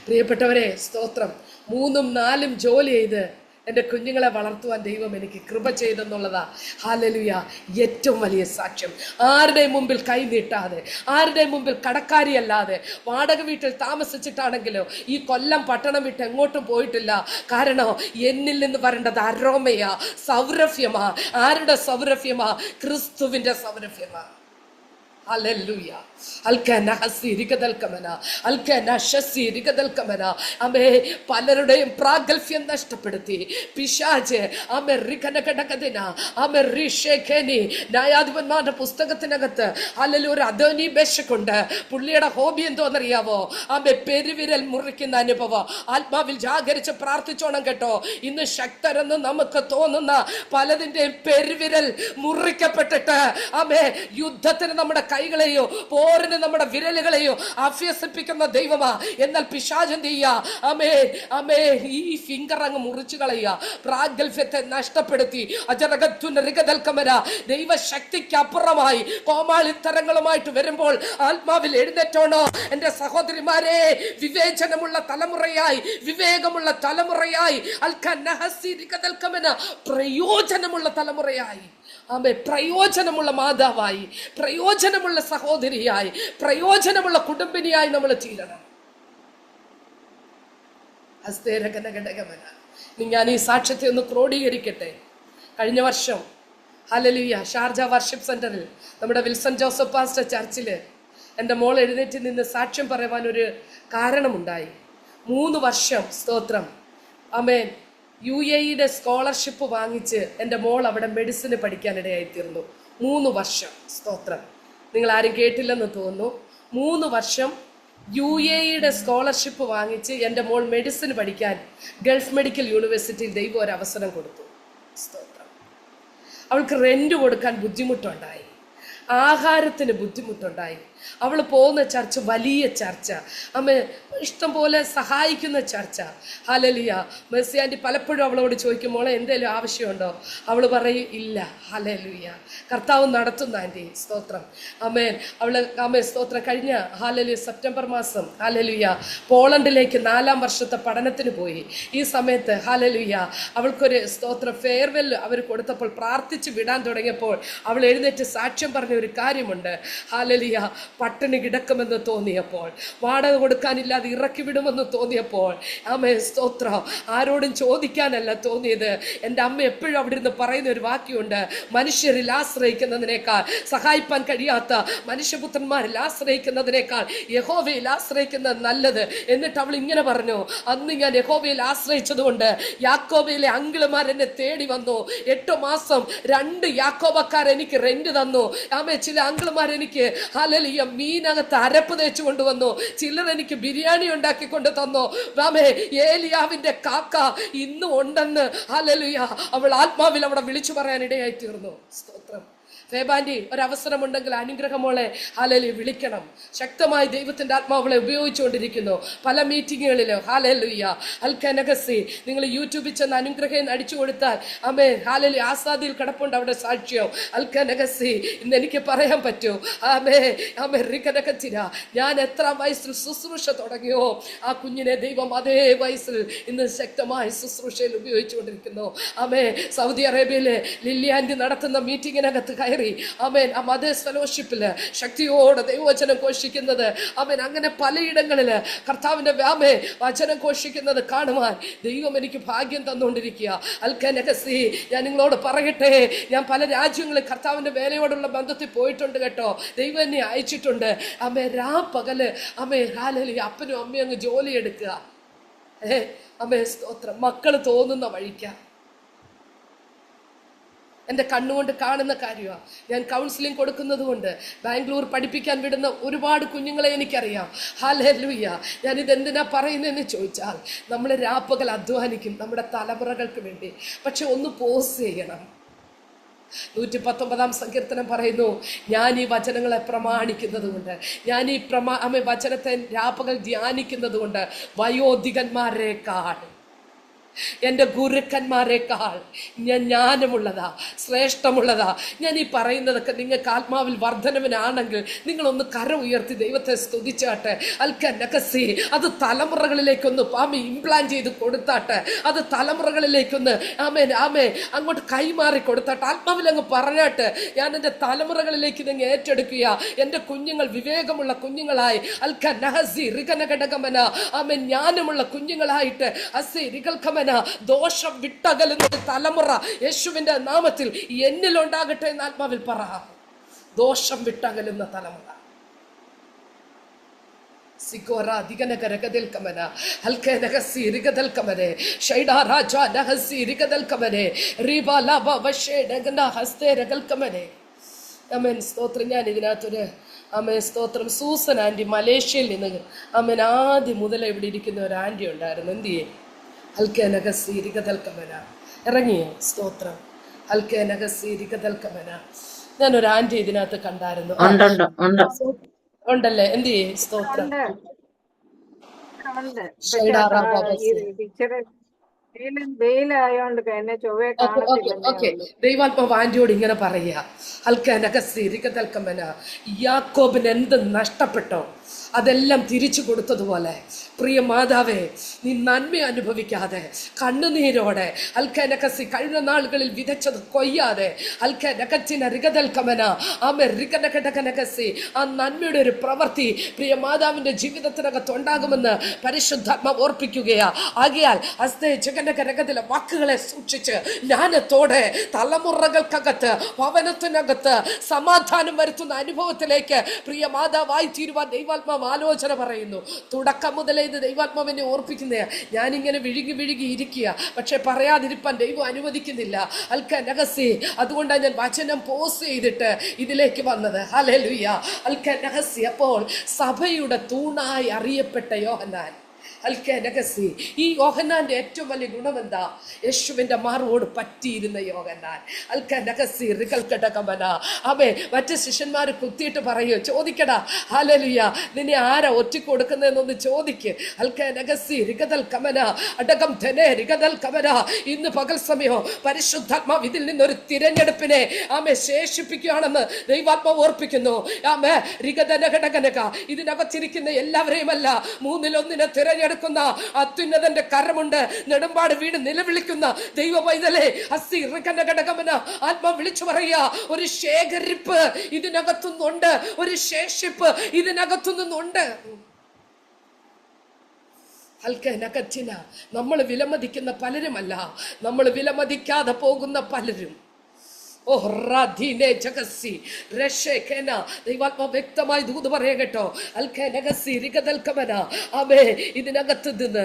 പ്രിയപ്പെട്ടവരെ, സ്തോത്രം. 3ഉം 4ഉം ജോലി ചെയ്ത് എൻ്റെ കുഞ്ഞുങ്ങളെ വളർത്തുവാൻ ദൈവം എനിക്ക് കൃപ ചെയ്തെന്നുള്ളതാ. ഹല്ലേലൂയ, ഏറ്റവും വലിയ സാക്ഷ്യം. ആരുടെയും മുമ്പിൽ കൈ നീട്ടാതെ, ആരുടെയും മുമ്പിൽ കടക്കാരിയല്ലാതെ, വാടക വീട്ടിൽ താമസിച്ചിട്ടാണെങ്കിലോ ഈ കൊല്ലം പട്ടണം വിട്ട് എങ്ങോട്ടും പോയിട്ടില്ല. കാരണം എന്നിൽ നിന്ന് വരേണ്ടത് അരോമയാ, സൗരഭ്യമാ. ആരുടെ സൗരഭ്യമാ? ക്രിസ്തുവിന്റെ സൗരഭ്യമാ. ഹല്ലേലൂയ. പലരുടെയും പ്രാഗൽഭ്യം നഷ്ടപ്പെടുത്തി പിശാച് ന്യായാധിപന്മാരുടെ പുസ്തകത്തിനകത്ത് ഒരു അദോനി ബേശക്കുണ്ട്. പുള്ളിയുടെ ഹോബി എന്തോന്നറിയാവോ? പെരുവിരൽ മുറിക്കുന്ന അനുഭവം. ആത്മാവിൽ ജാഗരിച്ച് പ്രാർത്ഥിച്ചോണം കേട്ടോ. ഇന്ന് ശക്തരെന്ന് നമുക്ക് തോന്നുന്ന പലതിന്റെയും പെരുവിരൽ മുറിക്കപ്പെട്ടിട്ട് യുദ്ധത്തിന് നമ്മുടെ കൈകളെയോ പോരിന് നമ്മുടെ വിരലുകളെയോ അഭ്യസിപ്പിക്കുന്ന ദൈവമാ. എന്നാൽ പിശാച് എന്ത് ചെയ്യാ? ഈ ഫിംഗർ അങ്ങ് മുറിച്ചു കളയുക, പ്രാഗൽഭ്യത്തെ നഷ്ടപ്പെടുത്തി ദൈവശക്തിക്ക് അപ്പുറമായി കോമാളിത്തരങ്ങളുമായിട്ട് വരുമ്പോൾ ആത്മാവിൽ എഴുന്നേറ്റോണോ എന്റെ സഹോദരിമാരെ? വിവേചനമുള്ള തലമുറയായി, വിവേകമുള്ള തലമുറയായി, പ്രയോജനമുള്ള തലമുറയായി, പ്രയോജനമുള്ള മാതാവായി, പ്രയോജനമുള്ള സഹോദരിയായി, പ്രയോജനമുള്ള കുടുംബിനിയായി നമ്മൾ തീരണം. ഞാൻ ഈ സാക്ഷ്യത്തെ ഒന്ന് ക്രോഡീകരിക്കട്ടെ. കഴിഞ്ഞ വർഷം ഹല്ലേലൂയ ഷാർജ വർഷിപ്പ് സെന്ററിൽ നമ്മുടെ വിൽസൺ ജോസഫ് പാസ്റ്റർ ചർച്ചില് എൻ്റെ മോൾ എഴുന്നേറ്റ് നിന്ന് സാക്ഷ്യം പറയുവാൻ ഒരു കാരണമുണ്ടായി. 3 വർഷം, സ്തോത്രം, ആമേൻ, UAE സ്കോളർഷിപ്പ് വാങ്ങിച്ച് എൻ്റെ മോൾ അവിടെ മെഡിസിന് പഠിക്കാനിടയായി തീർന്നു. 3 വർഷം, സ്തോത്രം. നിങ്ങൾ ആരും കേട്ടില്ലെന്ന് തോന്നുന്നു. 3 വർഷം UAE സ്കോളർഷിപ്പ് വാങ്ങിച്ച് എൻ്റെ മോൾ മെഡിസിന് പഠിക്കാൻ ഗൾഫ് മെഡിക്കൽ യൂണിവേഴ്സിറ്റിയിൽ ദൈവം ഒരു അവസരം കൊടുത്തു. സ്തോത്രം. അവൾക്ക് റെന്റ് കൊടുക്കാൻ ബുദ്ധിമുട്ടുണ്ടായി, ആഹാരത്തിന് ബുദ്ധിമുട്ടുണ്ടായി. അവൾ പോകുന്ന ചർച്ച വലിയ ചർച്ച, ഇഷ്ടംപോലെ സഹായിക്കുന്ന ചർച്ച. ഹല്ലേലൂയ. മെസ്സി ആൻറ്റി പലപ്പോഴും അവളോട് ചോദിക്കും, മോളെ എന്തെങ്കിലും ആവശ്യമുണ്ടോ? അവൾ പറയും ഇല്ല. ഹല്ലേലൂയ. കർത്താവ് നടത്തുന്ന ആൻറ്റി, സ്തോത്രം. സ്തോത്രം. കഴിഞ്ഞ ഹല്ലേലൂയ സെപ്റ്റംബർ മാസം ഹല്ലേലൂയ പോളണ്ടിലേക്ക് 4ാം വർഷത്തെ പഠനത്തിന് പോയി. ഈ സമയത്ത് ഹല്ലേലൂയ അവൾക്കൊരു സ്തോത്രം ഫെയർവെൽ അവർ കൊടുത്തപ്പോൾ പ്രാർത്ഥിച്ച് വിടാൻ തുടങ്ങിയപ്പോൾ അവൾ എഴുന്നേറ്റ് സാക്ഷ്യം പറഞ്ഞ ഒരു കാര്യമുണ്ട്. ഹല്ലേലൂയ, പട്ടിണി കിടക്കുമെന്ന് തോന്നിയപ്പോൾ, വാടക കൊടുക്കാനില്ലാതെ ഇറക്കി വിടുമെന്ന് തോന്നിയപ്പോൾ, ആമേ സ്തോത്രം, ആരോടും ചോദിക്കാനല്ല തോന്നിയത്. എൻ്റെ അമ്മ എപ്പോഴും അവിടെ ഇരുന്ന് പറയുന്ന ഒരു വാക്യമുണ്ട്, മനുഷ്യരിൽ ആശ്രയിക്കുന്നതിനേക്കാൾ, സഹായിപ്പാൻ കഴിയാത്ത മനുഷ്യപുത്രന്മാരിൽ ആശ്രയിക്കുന്നതിനേക്കാൾ യഹോവയിൽ ആശ്രയിക്കുന്നത് നല്ലത്. എന്നിട്ട് അവൾ ഇങ്ങനെ പറഞ്ഞു, അന്ന് ഞാൻ യഹോവയിൽ ആശ്രയിച്ചത് കൊണ്ട് യാക്കോബയിലെ അങ്കിളുമാർ എന്നെ തേടി വന്നു. 8 മാസം 2 യാക്കോബക്കാർ എനിക്ക് റെന്റ് തന്നു. ആമേ ചില അങ്കിളുമാർ എനിക്ക് ഹല്ലേലൂയ മീനകത്ത് അരപ്പ് തേച്ചു കൊണ്ടുവന്നു. ചിലർ എനിക്ക് ബിരിയാണി ഉണ്ടാക്കിക്കൊണ്ട് തന്നു. ആമേ ഏലിയാവിന്റെ കാക്ക ഇന്നും ഉണ്ടെന്ന് ഹല്ലേലൂയ അവൾ ആത്മാവിൽ അവിടെ വിളിച്ചു പറയാൻ ഇടയായി തീർന്നു. സ്തോത്രം. ഫേബാൻഡി, ഒരവസരമുണ്ടെങ്കിൽ അനുഗ്രഹമോളെ ഹല്ലേലൂയ വിളിക്കണം. ശക്തമായി ദൈവത്തിന്റെ ആത്മാവളെ ഉപയോഗിച്ചുകൊണ്ടിരിക്കുന്നു പല മീറ്റിങ്ങുകളിലും. ഹല്ലേലൂയ അൽക്കനഗസി, നിങ്ങൾ യൂട്യൂബിൽ ചെന്ന് അനുഗ്രഹം അടിച്ചു കൊടുത്താൽ ആമേ ഹല്ലേലൂയ ആസാദിയിൽ കിടപ്പുണ്ട് അവിടെ സാക്ഷ്യം. അൽക്കനഗസി ഇന്ന് എനിക്ക് പറയാൻ പറ്റൂ. ആമേ ആമേ റികനകത്തിന, ഞാൻ എത്രാം വയസ്സിൽ ശുശ്രൂഷ തുടങ്ങിയോ ആ കുഞ്ഞിനെ ദൈവം അതേ വയസ്സിൽ ഇന്ന് ശക്തമായി ശുശ്രൂഷയിൽ ഉപയോഗിച്ചുകൊണ്ടിരിക്കുന്നു. ആമേ സൗദി അറേബ്യയിലെ ലില്ലിയാൻഡി നടത്തുന്ന മീറ്റിങ്ങിനകത്ത് കയറി ആമേൻ ആ മദേഴ്സ് ഫെലോഷിപ്പില് ശക്തിയോടെ ദൈവവചനം ഘോഷിക്കുന്നത്, ആമേൻ അങ്ങനെ പലയിടങ്ങളില് കർത്താവിന്റെ ആമേ വചനം ഘോഷിക്കുന്നത് കാണുവാൻ ദൈവം എനിക്ക് ഭാഗ്യം തന്നുകൊണ്ടിരിക്കുക. അൽക്കനഗസി, ഞാൻ നിങ്ങളോട് പറയട്ടെ, ഞാൻ പല രാജ്യങ്ങളിൽ കർത്താവിന്റെ വേലയോടുള്ള ബന്ധത്തിൽ പോയിട്ടുണ്ട് കേട്ടോ. ദൈവം എന്നെ അയച്ചിട്ടുണ്ട്. ആമേ പകല് ആമേ ഹല്ലേലൂയ അപ്പനും അമ്മയും അങ്ങ് ജോലി എടുക്കുക. ആമേ സ്തോത്രം. മക്കള് തോന്നുന്ന വഴിക്ക എൻ്റെ കണ്ണുകൊണ്ട് കാണുന്ന കാര്യമാണ്. ഞാൻ കൗൺസിലിംഗ് കൊടുക്കുന്നത് കൊണ്ട് ബാംഗ്ലൂർ പഠിപ്പിക്കാൻ വിടുന്ന ഒരുപാട് കുഞ്ഞുങ്ങളെ എനിക്കറിയാം. ഹല്ലേലൂയ. ഞാനിതെന്തിനാ പറയുന്നതെന്ന് ചോദിച്ചാൽ, നമ്മൾ രാപ്പകൽ അധ്വാനിക്കും നമ്മുടെ തലമുറകൾക്ക് വേണ്ടി. പക്ഷെ ഒന്ന് പോസ് ചെയ്യണം. 119 സങ്കീർത്തനം പറയുന്നു, ഞാൻ ഈ വചനങ്ങളെ പ്രമാണിക്കുന്നത് കൊണ്ട്, ഞാൻ ഈ വചനത്തെ രാപ്പകൽ ധ്യാനിക്കുന്നത് കൊണ്ട് വയോധികന്മാരെക്കാൾ, എൻ്റെ ഗുരുക്കന്മാരെക്കാൾ ഞാൻ ജ്ഞാനമുള്ളതാ, ശ്രേഷ്ഠമുള്ളതാ. ഞാൻ ഈ പറയുന്നതൊക്കെ നിങ്ങൾക്ക് ആത്മാവിൽ വർധനവിനാണെങ്കിൽ നിങ്ങളൊന്ന് കര ഉയർത്തി ദൈവത്തെ സ്തുതിച്ചാട്ടെ. അൽക്കനഗസി, അത് തലമുറകളിലേക്കൊന്ന് ഇംപ്ലാന്റ് ചെയ്ത് കൊടുത്താട്ടെ. അത് തലമുറകളിലേക്കൊന്ന് ആമേ അങ്ങോട്ട് കൈമാറി കൊടുത്താട്ടെ. ആത്മാവിൽ അങ്ങ് പറഞ്ഞാട്ട്, ഞാൻ എൻ്റെ തലമുറകളിലേക്ക് നിങ്ങൾ ഏറ്റെടുക്കുക. എൻ്റെ കുഞ്ഞുങ്ങൾ വിവേകമുള്ള കുഞ്ഞുങ്ങളായി, അൽക്കനഹസി റികനഘടകമന ആമേ ജ്ഞാനമുള്ള കുഞ്ഞുങ്ങളായിട്ട്, അസി റികൽക്കമന ദോഷം വിട്ടകലുന്ന തലമുറ യേശുവിന്റെ നാമത്തിൽ എന്നിലുണ്ടാകട്ടെ എന്ന് ആത്മാവിൽ പറ. ദോഷം വിട്ടകലുന്ന തലമുറ. സ്തോത്രം. ഞാൻ ഇതിനകത്തൊരു സ്തോത്രം സൂസൻ ആൻറ്റി മലേഷ്യയിൽ നിന്ന് ആദ്യം മുതൽ ഇവിടെ ഇരിക്കുന്ന ഒരു ആൻറ്റി ഉണ്ടായിരുന്നു. എന്ത് ചെയ്യേ ഹൽക്കനഗസീരികതൽക്കമന ഇറങ്ങിയോ? സ്തോത്രം. ഹൽക്കനഗസീരികതൽക്കമന. ഞാനൊരു ആൻറ്റി ഇതിനകത്ത് കണ്ടായിരുന്നു. ഉണ്ടല്ലേ? എന്ത് ചെയ്യേ? സ്തോത്രം. ദൈവാത്മാവ് ആന്റിയോട് ഇങ്ങനെ പറയാ, ഹൽക്കനഗസീരികതൽക്കമന, യാക്കോബിന് എന്ത് നഷ്ടപ്പെട്ടോ അതെല്ലാം തിരിച്ചു കൊടുത്തതുപോലെ പ്രിയ മാതാവേ, നീ നന്മ അനുഭവിക്കാതെ കണ്ണുനീരോടെ അൽക്കനകസി കഴിഞ്ഞ നാളുകളിൽ വിതച്ചത് കൊയ്യാതെ അൽക്കനകച്ചിന റികതൽക്കമന ആമേ റികനകടകനകസി ആ നന്മയുടെ ഒരു പ്രവൃത്തി പ്രിയ മാതാവിന്റെ ജീവിതത്തിനകത്ത് ഉണ്ടാകുമെന്ന് പരിശുദ്ധാത്മാവ് ഓർപ്പിക്കുകയാ. ആകയാൽ ഹസ്തേ ജഗനകരകത്തിലെ വാക്കുകളെ സൂക്ഷിച്ച് ജ്ഞാനത്തോടെ തലമുറകൾക്കകത്ത് ഭവനത്തിനകത്ത് സമാധാനം വരുത്തുന്ന അനുഭവത്തിലേക്ക് പ്രിയ മാതാവായി തീരുവാൻ ദൈവാത്മാവ് ആലോചന പറയുന്നു. തുടക്കം മുതലേ ഇത് ദൈവാത്മാവിനെ ഓർപ്പിക്കുന്നതാ. ഞാനിങ്ങനെ വിഴുകി ഇരിക്കുക, പക്ഷെ പറയാതിരിപ്പാൻ ദൈവം അനുവദിക്കുന്നില്ല. അൽക്കനഗസി, അതുകൊണ്ടാണ് ഞാൻ വചനം പോസ്റ്റ് ചെയ്തിട്ട് ഇതിലേക്ക് വന്നത്. ഹല്ലേലൂയ. അൽക്കനഗസി. അപ്പോൾ സഭയുടെ തൂണായി അറിയപ്പെട്ട യോഹന്നാൻ അൽക്കനഗസി. ഈ യോഹന്നാന്റെ ഏറ്റവും വലിയ ഗുണം എന്താ? യേശുവിന്റെ മാർവോട് പറ്റിയിരുന്ന യോഹന്നാൻ. അൽക്കനഗസി റികൽക്കടകമന. അവേ മറ്റ് ശിഷ്യന്മാര് കുത്തിയിട്ട് പറയൂ, ചോദിക്കടാ ഹല്ലേലൂയ, നിന്നെ ആരാ ഒറ്റയ്ക്ക് കൊടുക്കുന്നതെന്നൊന്ന് ചോദിക്ക്. അൽക്കനഗസി റികതൽക്കമന അടകം ധനെ റികതൽക്കമന. ഇന്ന് പകൽ സമയം പരിശുദ്ധാത്മാവ് ഇതിൽ നിന്നൊരു തിരഞ്ഞെടുപ്പിനെ ശേഷിപ്പിക്കുകയാണെന്ന് ദൈവാത്മാവ് ഓർപ്പിക്കുന്നു. റികതനഘടകനക. ഇതിനകത്തിരിക്കുന്ന എല്ലാവരെയും അല്ല, 1/3 തിരഞ്ഞെടുക്കുന്ന അത്യുന്നതന്റെ കരമുണ്ട്. നെടുമ്പാട് വീട് നിലവിളിക്കുന്ന ദൈവ പൈതലേ, ആത്മാ വിളിച്ചു പറയുക, ഒരു ശേഖരിപ്പ് ഇതിനകത്തുനിന്നുണ്ട്, ഒരു ശേഷിപ്പ് ഇതിനകത്തുനിന്നുണ്ട്. നമ്മൾ വിലമതിക്കുന്ന പലരുമല്ല, നമ്മൾ വിലമതിക്കാതെ പോകുന്ന പലരും. വ്യക്തമായി ദൂത് പറയാ കേട്ടോ. ഇതിനകത്ത് നിന്ന്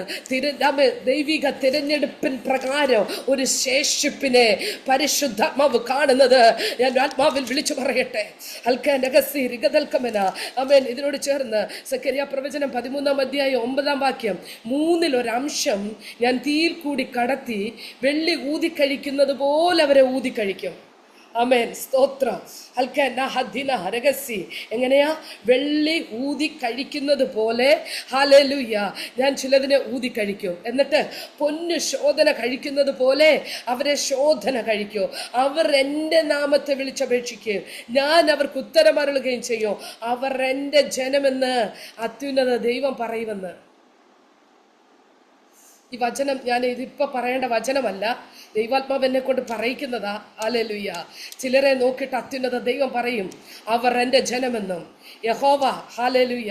ദൈവിക തിരഞ്ഞെടുപ്പിൻ പ്രകാരം ഒരു ശേഷിപ്പിനെ പരിശുദ്ധാത്മാവ് കാണുന്നത് ഞാൻ ആത്മാവിൽ വിളിച്ചു പറയട്ടെ. ഇതിനോട് ചേർന്ന് സക്കറിയ പ്രവചനം 13-ാം അധ്യായം 9-ാം വാക്യം, 3-ൽ-1 ഞാൻ തീയിൽ കൂടി കടത്തി വെള്ളി ഊതിക്കഴിക്കുന്നത് പോലെ അവരെ ഊതിക്കഴിക്കും. ആമേൻ, സ്തോത്രം. എങ്ങനെയാ? വെള്ളി ഊതി കഴിക്കുന്നത് പോലെ, ഹല്ലേലൂയ, ഞാൻ ചിലതിനെ ഊതി കഴിക്കും. എന്നിട്ട് പൊന്നു ശോധന കഴിക്കുന്നത് പോലെ അവരെ ശോധന കഴിക്കും. അവർ എൻ്റെ നാമത്തെ വിളിച്ചപേക്ഷിക്കുകയും ഞാൻ അവർക്ക് ഉത്തരമരുളുകയും ചെയ്യും. അവർ എൻ്റെ ജനമെന്ന് അത്യുന്നത ദൈവം പറയുമെന്ന്. ഈ വചനം ഞാൻ ഇതിപ്പോ പറയേണ്ട വചനമല്ല, ദൈവാത്മാവ് എന്നെ കൊണ്ട് പറയിക്കുന്നതാ. ഹല്ലേലൂയ. ചിലരെ നോക്കിയിട്ട് അത്യുന്നത ദൈവം പറയും, അവർ എൻ്റെ ജനമെന്നും യഹോവ, ഹല്ലേലൂയ,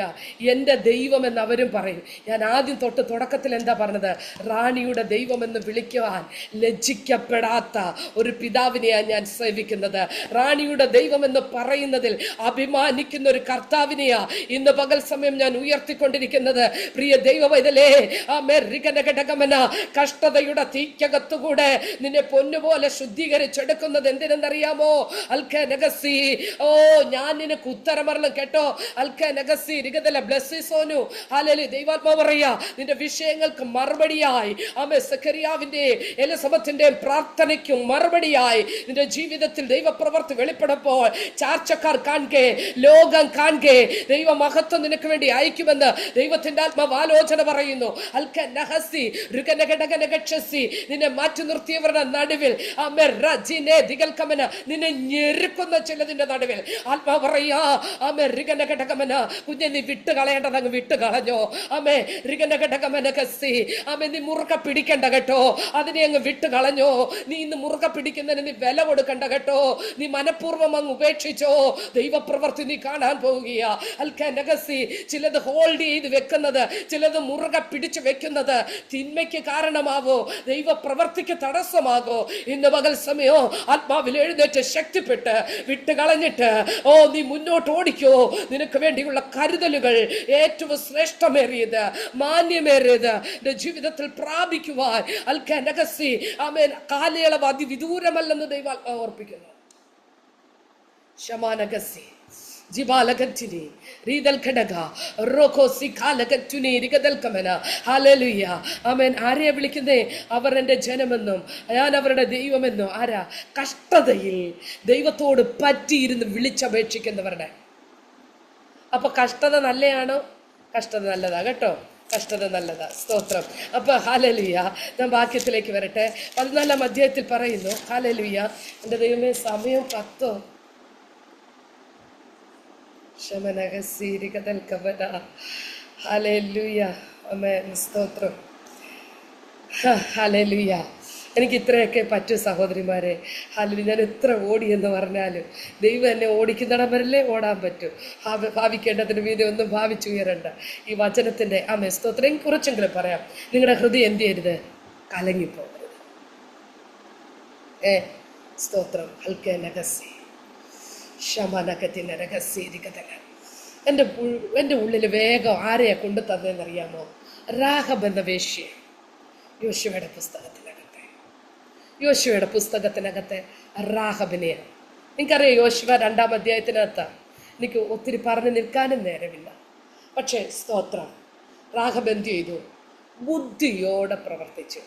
എൻ്റെ ദൈവമെന്ന് അവരും പറയും. ഞാൻ ആദ്യം തൊട്ട് തുടക്കത്തിൽ എന്താ പറഞ്ഞത്? റാണിയുടെ ദൈവമെന്ന് വിളിക്കുവാൻ ലജ്ജിക്കപ്പെടാത്ത ഒരു പിതാവിനെയാണ് ഞാൻ സേവിക്കുന്നത്. റാണിയുടെ ദൈവമെന്ന് പറയുന്നതിൽ അഭിമാനിക്കുന്ന ഒരു കർത്താവിനെയാ ഇന്ന് പകൽ സമയം ഞാൻ ഉയർത്തിക്കൊണ്ടിരിക്കുന്നത്. പ്രിയ ദൈവവൈതലേ, കഷ്ടതയുടെ തീക്കകത്തുകൂടെ നിന്നെ പൊന്നുപോലെ ശുദ്ധീകരിച്ചെടുക്കുന്നത് എന്തിനെന്നറിയാമോ? ഓ, ഞാൻ നിനക്ക് ഉത്തരമരളും കേട്ടോ. ദൈവാത്മാവ് പറയാ, നിന്റെ വിഷയങ്ങൾക്ക് മറുപടിയായി, സക്കറിയാവിന്റെ എലിസബത്തിന്റെ പ്രാർത്ഥനയ്ക്കും മറുപടിയായി നിന്റെ ജീവിതത്തിൽ ദൈവപ്രവർത്തി വെളിപ്പെടുമ്പോൾ ചാർച്ചക്കാർ കാണെ, ലോകം കാണെ, ദൈവമഹത്വം നിനക്ക് വേണ്ടി അയക്കുമെന്ന് ദൈവത്തിന്റെ ആത്മാവ് ആലോചന പറയുന്നു. നിന്നെ മാറ്റി നിർത്തിയവരുടെ നടുവിൽ, നിന്നെ ഞെരുക്കുന്ന ചിലതിന്റെ നടുവിൽ ആത്മാ പറയാ, കുഞ്ഞെ നീ വിട്ട് കളയേണ്ടത് അങ്ങ് വിട്ട് കളഞ്ഞോ. നീ മുറുക്ക പിടിക്കണ്ട കേട്ടോ, അതിനെ അങ്ങ് വിട്ട് കളഞ്ഞോ. നീ ഇന്ന് മുറുക്ക പിടിക്കുന്നതിന് നീ വില കൊടുക്കണ്ട കേട്ടോ. നീ മനഃപൂർവ്വം അങ്ങ് ഉപേക്ഷിച്ചോ. ദൈവപ്രവർത്തി നീ കാണാൻ പോവുകയാ. ചിലത് ഹോൾഡ് ചെയ്ത് വെക്കുന്നത്, ചിലത് മുറുക പിടിച്ചു വെക്കുന്നത് തിന്മയ്ക്ക് കാരണമാവോ, ദൈവപ്രവർത്തിക്ക് തടസ്സമാകോ. ഇന്ന് പകൽ സമയോ ആത്മാവിൽ എഴുന്നേറ്റ് ശക്തിപ്പെട്ട് വിട്ടുകളഞ്ഞിട്ട് നീ മുന്നോട്ട് ഓടിക്കോ. നിനക്ക് വേണ്ടിയുള്ള കരുതലുകൾ ഏറ്റവും ശ്രേഷ്ഠമേറിയത്, മാന്യമേറിയത് നിന്റെ ജീവിതത്തിൽ പ്രാപിക്കുവാൻ കാലയളവ് അതിവിദൂരമല്ലെന്ന് ദൈവം ഓർപ്പിക്കുന്നു. ശമാനഗസി ജിബാലഗത്തിനി റീദൽ ഘടക റോഖോ സിഖാലഗത്തുനി റിഗദൽകമന. ഹല്ലേലൂയ. ആമേൻ. ആരെയാ വിളിക്കുന്നേ? അവർ എൻ്റെ ജനമെന്നും ഞാൻ അവരുടെ ദൈവമെന്നും. ആരാ? കഷ്ടതയിൽ ദൈവത്തോട് പറ്റിയിരുന്ന് വിളിച്ചപേക്ഷിക്കുന്നവരുടെ. അപ്പൊ കഷ്ടത നല്ലയാണോ? കഷ്ടത നല്ലതാ കേട്ടോ, കഷ്ടത നല്ലതാ. സ്തോത്രം. അപ്പൊ ഹല്ലേലൂയ. ഞാൻ വാക്യത്തിലേക്ക് വരട്ടെ. 14-ാം അധ്യായത്തിൽ പറയുന്നു. ഹല്ലേലൂയ. എൻ്റെ ദൈവമേ, സമയം 10. സ്തോത്രം. ഹല്ലേലൂയ. എനിക്ക് ഇത്രയൊക്കെ പറ്റും സഹോദരിമാരെ. ഹല്ലേലൂയ. ഞാൻ എത്ര ഓടിയെന്ന് പറഞ്ഞാലും ദൈവം എന്നെ ഓടിക്കുന്നിടം വരല്ലേ ഓടാൻ പറ്റും. ഭാവിക്കേണ്ടതിന് മീതെ ഒന്നും ഭാവിച്ചുയരണ്ട. ഈ വചനത്തിൻ്റെ സ്തോത്രം കുറച്ചെങ്കിലും പറയാം. നിങ്ങളുടെ ഹൃദയം എന്ത് ചെയ്യരുത്? കലങ്ങിപ്പോകരുത്. സ്തോത്രം. ഹൽക്കനഗസി എൻ്റെ ഉള്ളിൽ വേഗം ആരെയാ കൊണ്ടു തന്നതെന്നറിയാമോ? രാഹബ് എന്ന വേശ്യ. യോശുവയുടെ പുസ്തകത്തിനകത്തെ രാഹബിനെയാണ്. എനിക്കറിയാം, യോശുവ 2-ാം അധ്യായത്തിനകത്താണ്. എനിക്ക് ഒത്തിരി പറഞ്ഞു നിൽക്കാനും നേരമില്ല. പക്ഷേ സ്തോത്രം, രാഹബ് എന്ത് ചെയ്തു? ബുദ്ധിയോടെ പ്രവർത്തിച്ചു.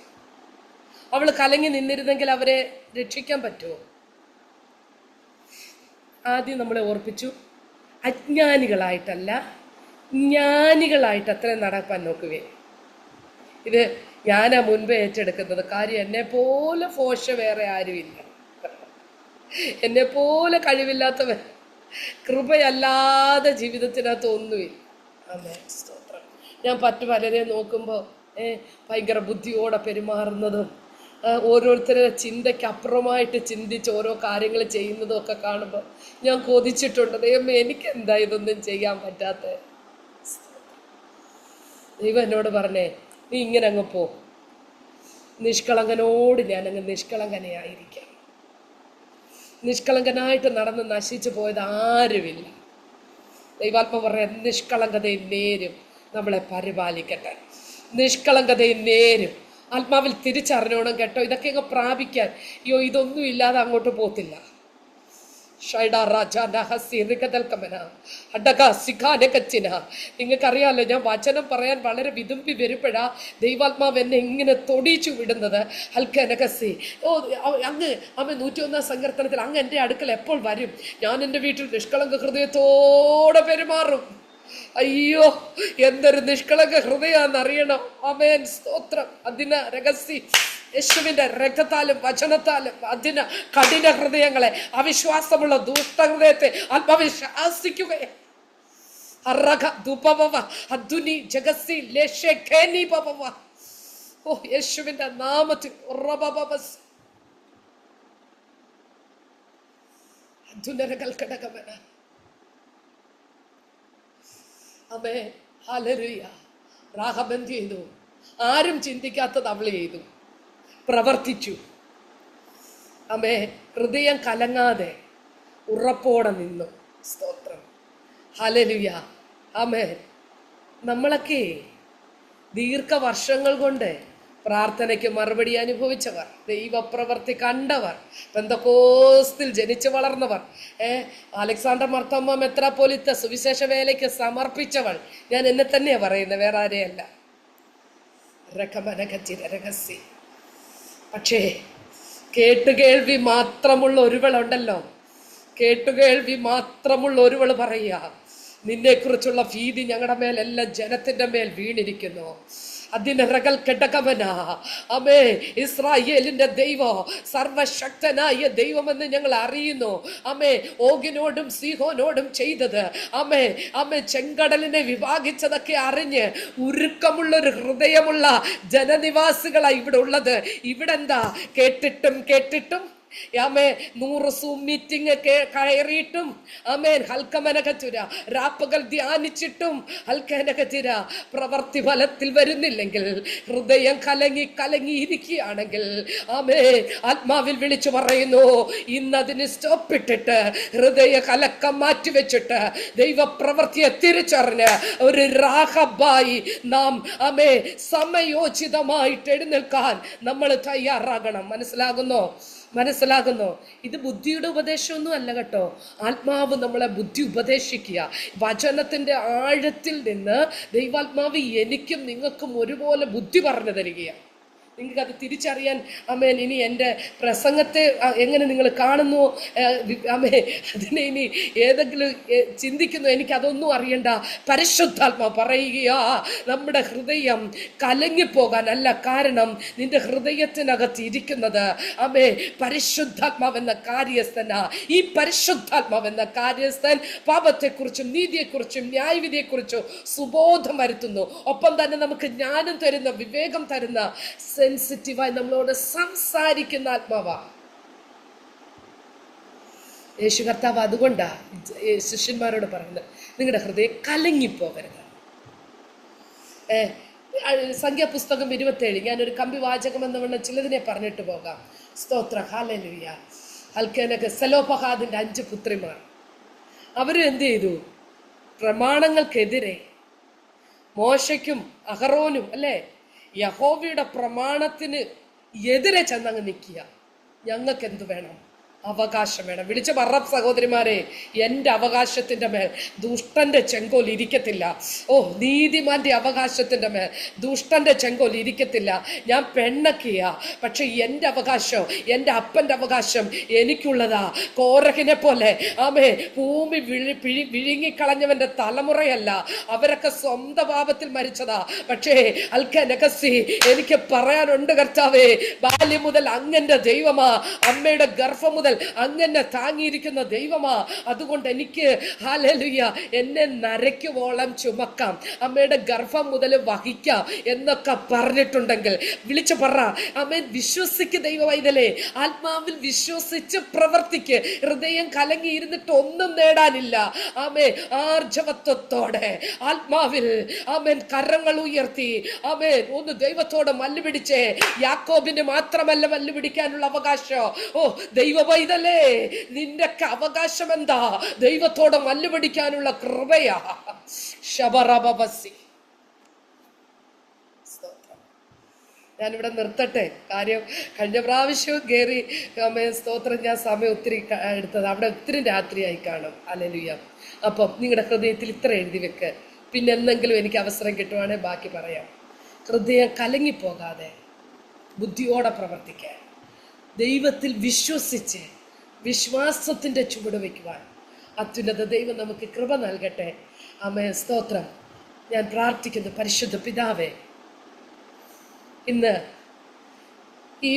അവൾ കലങ്ങി നിന്നിരുന്നെങ്കിൽ അവരെ രക്ഷിക്കാൻ പറ്റുമോ? ആദ്യം നമ്മളെ ഓർപ്പിച്ചു, അജ്ഞാനികളായിട്ടല്ല, ജ്ഞാനികളായിട്ട് അത്രയും നടക്കാൻ നോക്കുവേ. ഇത് ഞാനാ മുൻപേ ഏറ്റെടുക്കുന്നത്. കാര്യം എന്നെ പോലെ ഫോഷ വേറെ ആരുമില്ല, എന്നെ പോലെ കഴിവില്ലാത്തവൻ, കൃപയല്ലാതെ ജീവിതത്തിനകത്ത് ഒന്നുമില്ല. ആമേൻ. സ്തോത്രം. ഞാൻ പലരെ നോക്കുമ്പോൾ ഭയങ്കര ബുദ്ധിയോടെ പെരുമാറുന്നതും ഓരോരുത്തരുടെ ചിന്തയ്ക്ക് അപ്പുറമായിട്ട് ചിന്തിച്ച് ഓരോ കാര്യങ്ങൾ ചെയ്യുന്നതും ഒക്കെ കാണുമ്പോൾ ഞാൻ കൊതിച്ചിട്ടുണ്ട്, ദൈവമേ എനിക്കെന്താ ഇതൊന്നും ചെയ്യാൻ പറ്റാത്ത. ദൈവം എന്നോട് പറഞ്ഞേ, നീ ഇങ്ങനെ അങ്ങ് പോ, നിഷ്കളങ്കനോട് ഞാനങ്ങ് നിഷ്കളങ്കനയായിരിക്കാം. നിഷ്കളങ്കനായിട്ട് നടന്ന് നശിച്ചു പോയത് ആരുമില്ല. ദൈവാത്മ പറയാൻ നിഷ്കളങ്കതയും നേരും നമ്മളെ പരിപാലിക്കട്ടെ. നിഷ്കളങ്കതയും നേരും ആത്മാവിൽ തിരിച്ചറിഞ്ഞോണം കേട്ടോ. ഇതൊക്കെ അങ്ങ് പ്രാപിക്കാൻ ഇതൊന്നും ഇല്ലാതെ അങ്ങോട്ട് പോത്തില്ല. നിങ്ങൾക്കറിയാമല്ലോ, ഞാൻ വചനം പറയാൻ വളരെ വിതുമ്പി വരുമ്പോഴാ ദൈവാത്മാവ് എന്നെ ഇങ്ങനെ തൊടിച്ചു വിടുന്നത്. ഹൽക്കനകസി അങ്ങ് 101 സങ്കീർത്തനത്തിൽ അങ്ങ് എൻ്റെ അടുക്കൽ എപ്പോൾ വരും? ഞാൻ എൻ്റെ വീട്ടിൽ നിഷ്കളങ്ക ഹൃദയത്തോടെ പെരുമാറും. അയ്യോ, എന്തൊരു നിഷ്കളങ്ക ഹൃദയാന്നറിയണം. ആമേൻ, സ്തോത്രം. അതിന് രഹസ്യ യേശുവിന്റെ രക്തത്താലും വചനത്താലും അതിന് കഠിന ഹൃദയങ്ങളെ, അവിശ്വാസമുള്ള ദുഷ്ടഹൃദയത്തെ ആത്മാവിശ്വാസിക്കുകയെ. ഓ, യേശുവിന്റെ നാമത്തിൽ അമേ ഹല്ലേലൂയ. റാഹബ് എന്ത് ചെയ്തു? ആരും ചിന്തിക്കാത്തത് അവൾ ചെയ്തു, പ്രവർത്തിച്ചു. അമേ, ഹൃദയം കലങ്ങാതെ ഉറപ്പോടെ നിന്നു. സ്തോത്രം, ഹല്ലേലൂയ. അമേ, നമ്മളൊക്കെ ദീർഘവർഷങ്ങൾ കൊണ്ട് പ്രാർത്ഥനയ്ക്ക് മറുപടി അനുഭവിച്ചവർ, ദൈവപ്രവർത്തി കണ്ടവർ, പെന്തക്കോസ്തിൽ ജനിച്ചു വളർന്നവർ, അലക്സാണ്ടർ മർത്തോമാ മെത്രാപ്പോലീത്ത സുവിശേഷ വേലയ്ക്ക് സമർപ്പിച്ചവൾ. ഞാൻ എന്നെ തന്നെയാണ് പറയുന്നത്, വേറെ ആരെയല്ല. രഹസ്യ. പക്ഷേ കേട്ടുകേൾവി മാത്രമുള്ള ഒരുവളുണ്ടല്ലോ, കേട്ടുകേൾവി മാത്രമുള്ള ഒരുവൾ പറയുക, നിന്നെക്കുറിച്ചുള്ള ഭീതി ഞങ്ങളുടെ മേൽ, എല്ലാ ജനത്തിന്റെ മേൽ വീണിരിക്കുന്നു. അതിനറകൾ കെട്ടകമന. അമേ, ഇസ്രായേലിന്റെ ദൈവം സർവശക്തനായ ദൈവമെന്ന് ഞങ്ങൾ അറിയുന്നു. അമേ, ഓഗിനോടും സീഹോനോടും ചെയ്തത്, അമേ അമേ ചെങ്കടലിനെ വിഭാഗിച്ചതൊക്കെ അറിഞ്ഞ് ഉരുക്കമുള്ളൊരു ഹൃദയമുള്ള ജനനിവാസികളാണ് ഇവിടെ ഉള്ളത്. ഇവിടെ എന്താ? കേട്ടിട്ടും ആമേ 100 സൂം മീറ്റിംഗ് കയറിയിട്ടും, ആമേൻ, ഹൽക്കമനകത്തുര രാപ്പകൽ ധ്യാനിച്ചിട്ടും ഹൽക്കനകത്തുര പ്രവർത്തി ഫലത്തിൽ വരുന്നില്ലെങ്കിൽ, ഹൃദയം കലങ്ങിയിരിക്കുകയാണെങ്കിൽ, ആമേ, ആത്മാവിൽ വിളിച്ചു പറയുന്നു, ഇന്നതിന് സ്റ്റോപ്പിട്ടിട്ട് ഹൃദയ കലക്കം മാറ്റിവെച്ചിട്ട് ദൈവപ്രവർത്തിയെ തിരിച്ചറിഞ്ഞ് ഒരു റാഹബായി നാം, ആമേ, സമയോചിതമായിട്ട് എഴുന്നേൽക്കാൻ നമ്മൾ തയ്യാറാകണം. മനസ്സിലാകുന്നോ? ഇത് ബുദ്ധിയുടെ ഉപദേശമൊന്നും അല്ല കേട്ടോ. ആത്മാവ് നമ്മളെ ബുദ്ധി ഉപദേശിക്കുക. വചനത്തിന്റെ ആഴത്തിൽ നിന്ന് ദൈവാത്മാവ് എനിക്കും നിങ്ങൾക്കും ഒരുപോലെ ബുദ്ധി പറഞ്ഞു തരികയാണ്. നിങ്ങൾക്കത് തിരിച്ചറിയാൻ, ആമേൻ, ഇനി എൻ്റെ പ്രസംഗത്തെ എങ്ങനെ നിങ്ങൾ കാണുന്നു, ആമേ, അതിനെ ഇനി ഏതെങ്കിലും ചിന്തിക്കുന്നു, എനിക്കതൊന്നും അറിയണ്ട. പരിശുദ്ധാത്മാവ് പറയുകയാ, നമ്മുടെ ഹൃദയം കലങ്ങിപ്പോകാനല്ല കാരണം നിന്റെ ഹൃദയത്തിനകത്ത് ഇരിക്കുന്നത്, ആമേ, പരിശുദ്ധാത്മാവെന്ന കാര്യസ്ഥനാ. ഈ പരിശുദ്ധാത്മാവെന്ന കാര്യസ്ഥൻ പാപത്തെക്കുറിച്ചും നീതിയെക്കുറിച്ചും ന്യായവിധിയെക്കുറിച്ചും സുബോധം വരുത്തുന്നു. ഒപ്പം തന്നെ നമുക്ക് ജ്ഞാനം തരുന്ന, വിവേകം തരുന്ന, സെൻസിറ്റീവായി നമ്മളോട് സംസാരിക്കുന്ന ആത്മാവാ യേശു കർത്താവ്. അതുകൊണ്ടാ ശിഷ്യന്മാരോട് പറയുന്നത്, നിങ്ങളുടെ ഹൃദയം കലങ്ങിപ്പോകരുത്. സംഖ്യാപുസ്തകം 27, ഞാനൊരു കമ്പി വാചകം എന്നവണ്ണം ചിലതിനെ പറഞ്ഞിട്ട് പോകാം. സ്തോത്ര, ഹല്ലേലൂയ. ഹൽക്കനക്ക് സെലോഫഹാദിന്റെ 5 പുത്രിമാർ, അവര് എന്ത് ചെയ്തു? പ്രമാണങ്ങൾക്കെതിരെ മോശയ്ക്കും അഹറോനും, അല്ലേ, യഹോവയുടെ പ്രമാണത്തിന് എതിരെ ചെന്നങ്ങ് നിൽക്കുക. ഞങ്ങൾക്ക് എന്ത് വേണം? അവകാശം വേണം. വിളിച്ചു പറ സഹോദരിമാരെ, എൻ്റെ അവകാശത്തിൻ്റെ മേൽ ദുഷ്ടന്റെ ചെങ്കോൽ ഇരിക്കത്തില്ല. ഓ, നീതിമാന്റെ അവകാശത്തിൻ്റെ മേൽ ദുഷ്ടന്റെ ചെങ്കോൽ ഇരിക്കത്തില്ല. ഞാൻ പെണ്ണക്കിയ, പക്ഷെ എൻ്റെ അവകാശം, എൻ്റെ അപ്പൻ്റെ അവകാശം എനിക്കുള്ളതാ. കോരഹിനെ പോലെ, ആമേ, ഭൂമി വിഴുങ്ങിക്കളഞ്ഞവന്റെ തലമുറയല്ല, അവരൊക്കെ സ്വന്തം പാപത്തിൽ മരിച്ചതാ. പക്ഷേ അൽക്കനകസി, എനിക്ക് പറയാനുണ്ട് കർത്താവേ, ബാല്യം മുതൽ അങ്ങന്റെ ദൈവമാ, അമ്മയുടെ ഗർഭം മുതൽ മുതൽ അങ്ങനെ താങ്ങിയിരിക്കുന്ന ദൈവമാ. അതുകൊണ്ട് എനിക്ക് ഹല്ലേലൂയ എന്നെ നരയ്ക്കുവോളം ചുമക്കാം, അമ്മയുടെ ഗർഭം മുതൽ വഹിക്കാം എന്നൊക്കെ പറഞ്ഞിട്ടുണ്ടെങ്കിൽ വിളിച്ചു പറ ആമേൻ. വിശ്വസിക്ക് ദൈവവൈതലേ, ആത്മാവിൽ വിശ്വസിച്ച് പ്രവർത്തിക്ക്. ഹൃദയം കലങ്ങിയിരുന്നിട്ട് ഒന്നും നേടാനില്ല. ആമേൻ. ആർജവത്വത്തോടെ ആത്മാവിൽ ആമേൻ കരങ്ങൾ ഉയർത്തി ആമേൻ ഒന്ന് ദൈവത്തോട് മല്ലുപിടിച്ചേ. യാക്കോബിന് മാത്രമല്ല മല്ലുപിടിക്കാനുള്ള അവകാശം. ഓ ദൈവവൈതലേ, നിന്റെയൊക്കെ അവകാശം എന്താ? ദൈവത്തോട് മല്ലുപിടിക്കാനുള്ള കൃപയാ. ശബറബബസി. ഞാനിവിടെ നിർത്തട്ടെ. കാര്യം കഴിഞ്ഞ പ്രാവശ്യവും കയറി സ്തോത്രം ഞാൻ സമയം ഒത്തിരി എടുത്തത്, അവിടെ ഒത്തിരി രാത്രിയായി കാണും. ഹല്ലേലൂയ. അപ്പം നിങ്ങളുടെ ഹൃദയത്തിൽ ഇത്ര എഴുതി വെക്ക്. പിന്നെ എന്തെങ്കിലും എനിക്ക് അവസരം കിട്ടുവാണെങ്കിൽ ബാക്കി പറയാം. ഹൃദയം കലങ്ങിപ്പോകാതെ ബുദ്ധിയോടെ പ്രവർത്തിക്കാൻ, ദൈവത്തിൽ വിശ്വസിച്ച് വിശ്വാസത്തിൻ്റെ ചുവട് വയ്ക്കുവാൻ അത്യുന്നത ദൈവം നമുക്ക് കൃപ നൽകട്ടെ. ആമേൻ. സ്തോത്രം. ഞാൻ പ്രാർത്ഥിക്കുന്നു, പരിശുദ്ധ പിതാവേ, ഇന്ന് ഈ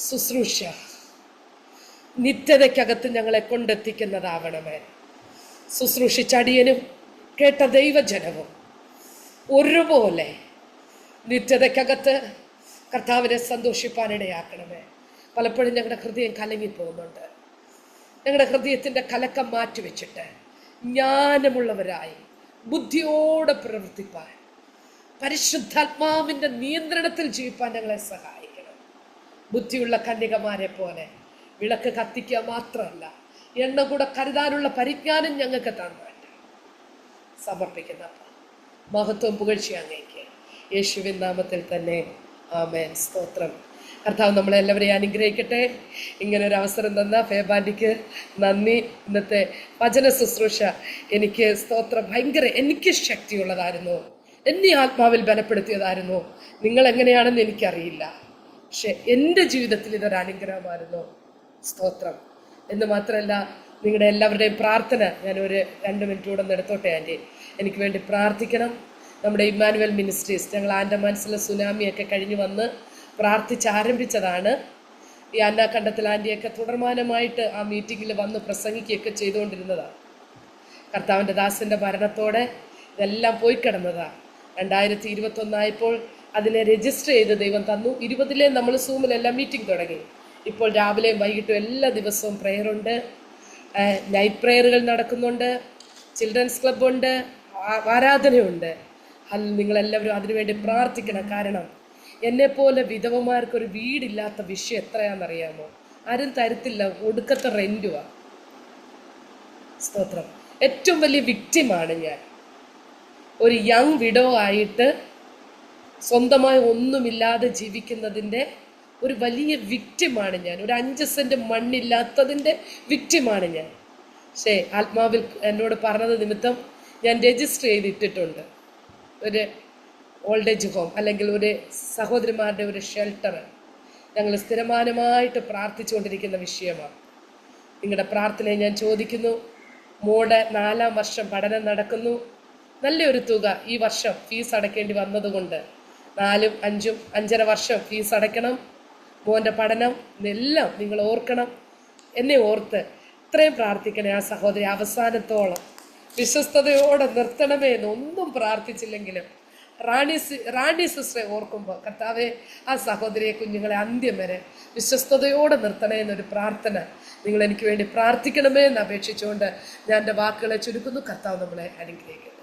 ശുശ്രൂഷ നിത്യതയ്ക്കകത്ത് ഞങ്ങളെ കൊണ്ടെത്തിക്കുന്നതാവണമേ. ശുശ്രൂഷിച്ചടിയനും കേട്ട ദൈവജനവും ഒരുപോലെ നിത്യതയ്ക്കകത്ത് കർത്താവിനെ സന്തോഷിപ്പാനിടയാക്കണമേ. പലപ്പോഴും ഞങ്ങളുടെ ഹൃദയം കലങ്ങിപ്പോകുന്നുണ്ട്. ഞങ്ങളുടെ ഹൃദയത്തിൻ്റെ കലക്കം മാറ്റിവെച്ചിട്ട് ജ്ഞാനമുള്ളവരായി ബുദ്ധിയോടെ പ്രവർത്തിപ്പാൻ, പരിശുദ്ധാത്മാവിൻ്റെ നിയന്ത്രണത്തിൽ ജീവിപ്പാൻ ഞങ്ങളെ സഹായിക്കണം. ബുദ്ധിയുള്ള കന്യകമാരെ പോലെ വിളക്ക് കത്തിക്കുക മാത്രമല്ല, എണ്ണ കൂടെ കരുതാനുള്ള പരിജ്ഞാനം ഞങ്ങൾക്ക് തന്നാട്ടെ. സമർപ്പിക്കുന്ന മഹത്വം പുകഴ്ച അങ്ങേക്ക് യേശുവിൻ നാമത്തിൽ തന്നെ. ആമേൻ. സ്തോത്രം. കർത്താവ് നമ്മളെല്ലാവരെയും അനുഗ്രഹിക്കട്ടെ. ഇങ്ങനൊരു അവസരം തന്ന ഫേബാൻഡിക്ക് നന്ദി. ഇന്നത്തെ വചന ശുശ്രൂഷ എനിക്ക് സ്തോത്രം ഭയങ്കര എനിക്ക് ശക്തിയുള്ളതായിരുന്നു, എന്നെ ആത്മാവിൽ ബലപ്പെടുത്തിയതായിരുന്നു. നിങ്ങൾ എങ്ങനെയാണെന്ന് എനിക്കറിയില്ല, പക്ഷെ എൻ്റെ ജീവിതത്തിൽ ഇതൊരു അനുഗ്രഹമായിരുന്നു. സ്തോത്രം. എന്ന് മാത്രമല്ല, നിങ്ങളുടെ എല്ലാവരുടെയും പ്രാർത്ഥന ഞാനൊരു 2 മിനിറ്റ് കൂടെ എടുത്തോട്ടെ. ആൻറ്റി എനിക്ക് വേണ്ടി പ്രാർത്ഥിക്കണം. നമ്മുടെ ഇമ്മാനുവൽ മിനിസ്ട്രീസ് ഞങ്ങൾ ആൻഡമാൻസിലെ സുനാമിയൊക്കെ കഴിഞ്ഞ് വന്ന് പ്രാർത്ഥിച്ചാരംഭിച്ചതാണ്. ഈ അന്നാക്കണ്ടത്തിൽ ആൻറ്റിയൊക്കെ തുടർമാനമായിട്ട് ആ മീറ്റിങ്ങിൽ വന്ന് പ്രസംഗിക്കുകയൊക്കെ ചെയ്തുകൊണ്ടിരുന്നതാണ്. കർത്താവിൻ്റെ ദാസൻ്റെ മരണത്തോടെ ഇതെല്ലാം പോയി കിടന്നതാണ്. 2021 അതിനെ രജിസ്റ്റർ ചെയ്ത് ദൈവം തന്നു. 20 നമ്മൾ സൂമിലെല്ലാം മീറ്റിംഗ് തുടങ്ങി. ഇപ്പോൾ രാവിലെയും വൈകിട്ടും എല്ലാ ദിവസവും പ്രെയറുണ്ട്, നൈറ്റ് പ്രെയറുകൾ നടക്കുന്നുണ്ട്, ചിൽഡ്രൻസ് ക്ലബ്ബുണ്ട്, ആരാധനയുണ്ട്. നിങ്ങളെല്ലാവരും അതിനുവേണ്ടി പ്രാർത്ഥിക്കണം. കാരണം എന്നെപ്പോലെ വിധവമാർക്കൊരു വീടില്ലാത്ത വിഷയം എത്രയാണെന്നറിയാമോ? ആരും തരത്തില്ല, ഒടുക്കത്തെ റെൻറ്റുവാ. സ്തോത്രം. ഏറ്റവും വലിയ വിക്റ്റിമാണ് ഞാൻ. ഒരു യങ് വിഡോ ആയിട്ട് സ്വന്തമായി ഒന്നുമില്ലാതെ ജീവിക്കുന്നതിൻ്റെ ഒരു വലിയ വിക്റ്റിമാണ് ഞാൻ. ഒരു 5 സെൻറ്റ് മണ്ണില്ലാത്തതിൻ്റെ വിക്റ്റിമാണ് ഞാൻ. പക്ഷേ ആത്മാവിൽ എന്നോട് പറഞ്ഞത് നിമിത്തം ഞാൻ രജിസ്റ്റർ ചെയ്തിട്ടിട്ടുണ്ട് ഒരു ഓൾഡ് ഏജ് ഹോം, അല്ലെങ്കിൽ ഒരു സഹോദരിമാരുടെ ഒരു ഷെൽട്ടർ. ഞങ്ങൾ സ്ഥിരമാനമായിട്ട് പ്രാർത്ഥിച്ചുകൊണ്ടിരിക്കുന്ന വിഷയമാണ്. നിങ്ങളുടെ പ്രാർത്ഥനയെ ഞാൻ ചോദിക്കുന്നു. മോടെ 4ാം വർഷം പഠനം നടക്കുന്നു. നല്ലൊരു തുക ഈ വർഷം ഫീസ് അടയ്ക്കേണ്ടി വന്നതുകൊണ്ട് 4, 5, 5.5 വർഷം ഫീസ് അടയ്ക്കണം. മോൻ്റെ പഠനം എല്ലാം നിങ്ങൾ ഓർക്കണം. എന്നെ ഓർത്ത് ഇത്രയും പ്രാർത്ഥിക്കണേ. ആ സഹോദരി അവസാനത്തോളം വിശ്വസ്തയോടെ നിർത്തണമേ എന്നൊന്നും പ്രാർത്ഥിച്ചില്ലെങ്കിലും റാണി സിസ്റ്ററെ ഓർക്കുമ്പോൾ കർത്താവെ ആ സഹോദരിയെ കുഞ്ഞുങ്ങളെ അന്ത്യം വരെ വിശ്വസ്തയോടെ നിർത്തണേ എന്നൊരു പ്രാർത്ഥന നിങ്ങൾ എനിക്ക് വേണ്ടി പ്രാർത്ഥിക്കണമേ എന്ന് അപേക്ഷിച്ചുകൊണ്ട് ഞാൻ എൻ്റെ വാക്കുകളെ ചുരുക്കുന്നു. കർത്താവ് നമ്മളെ അനുഗ്രഹിക്കും.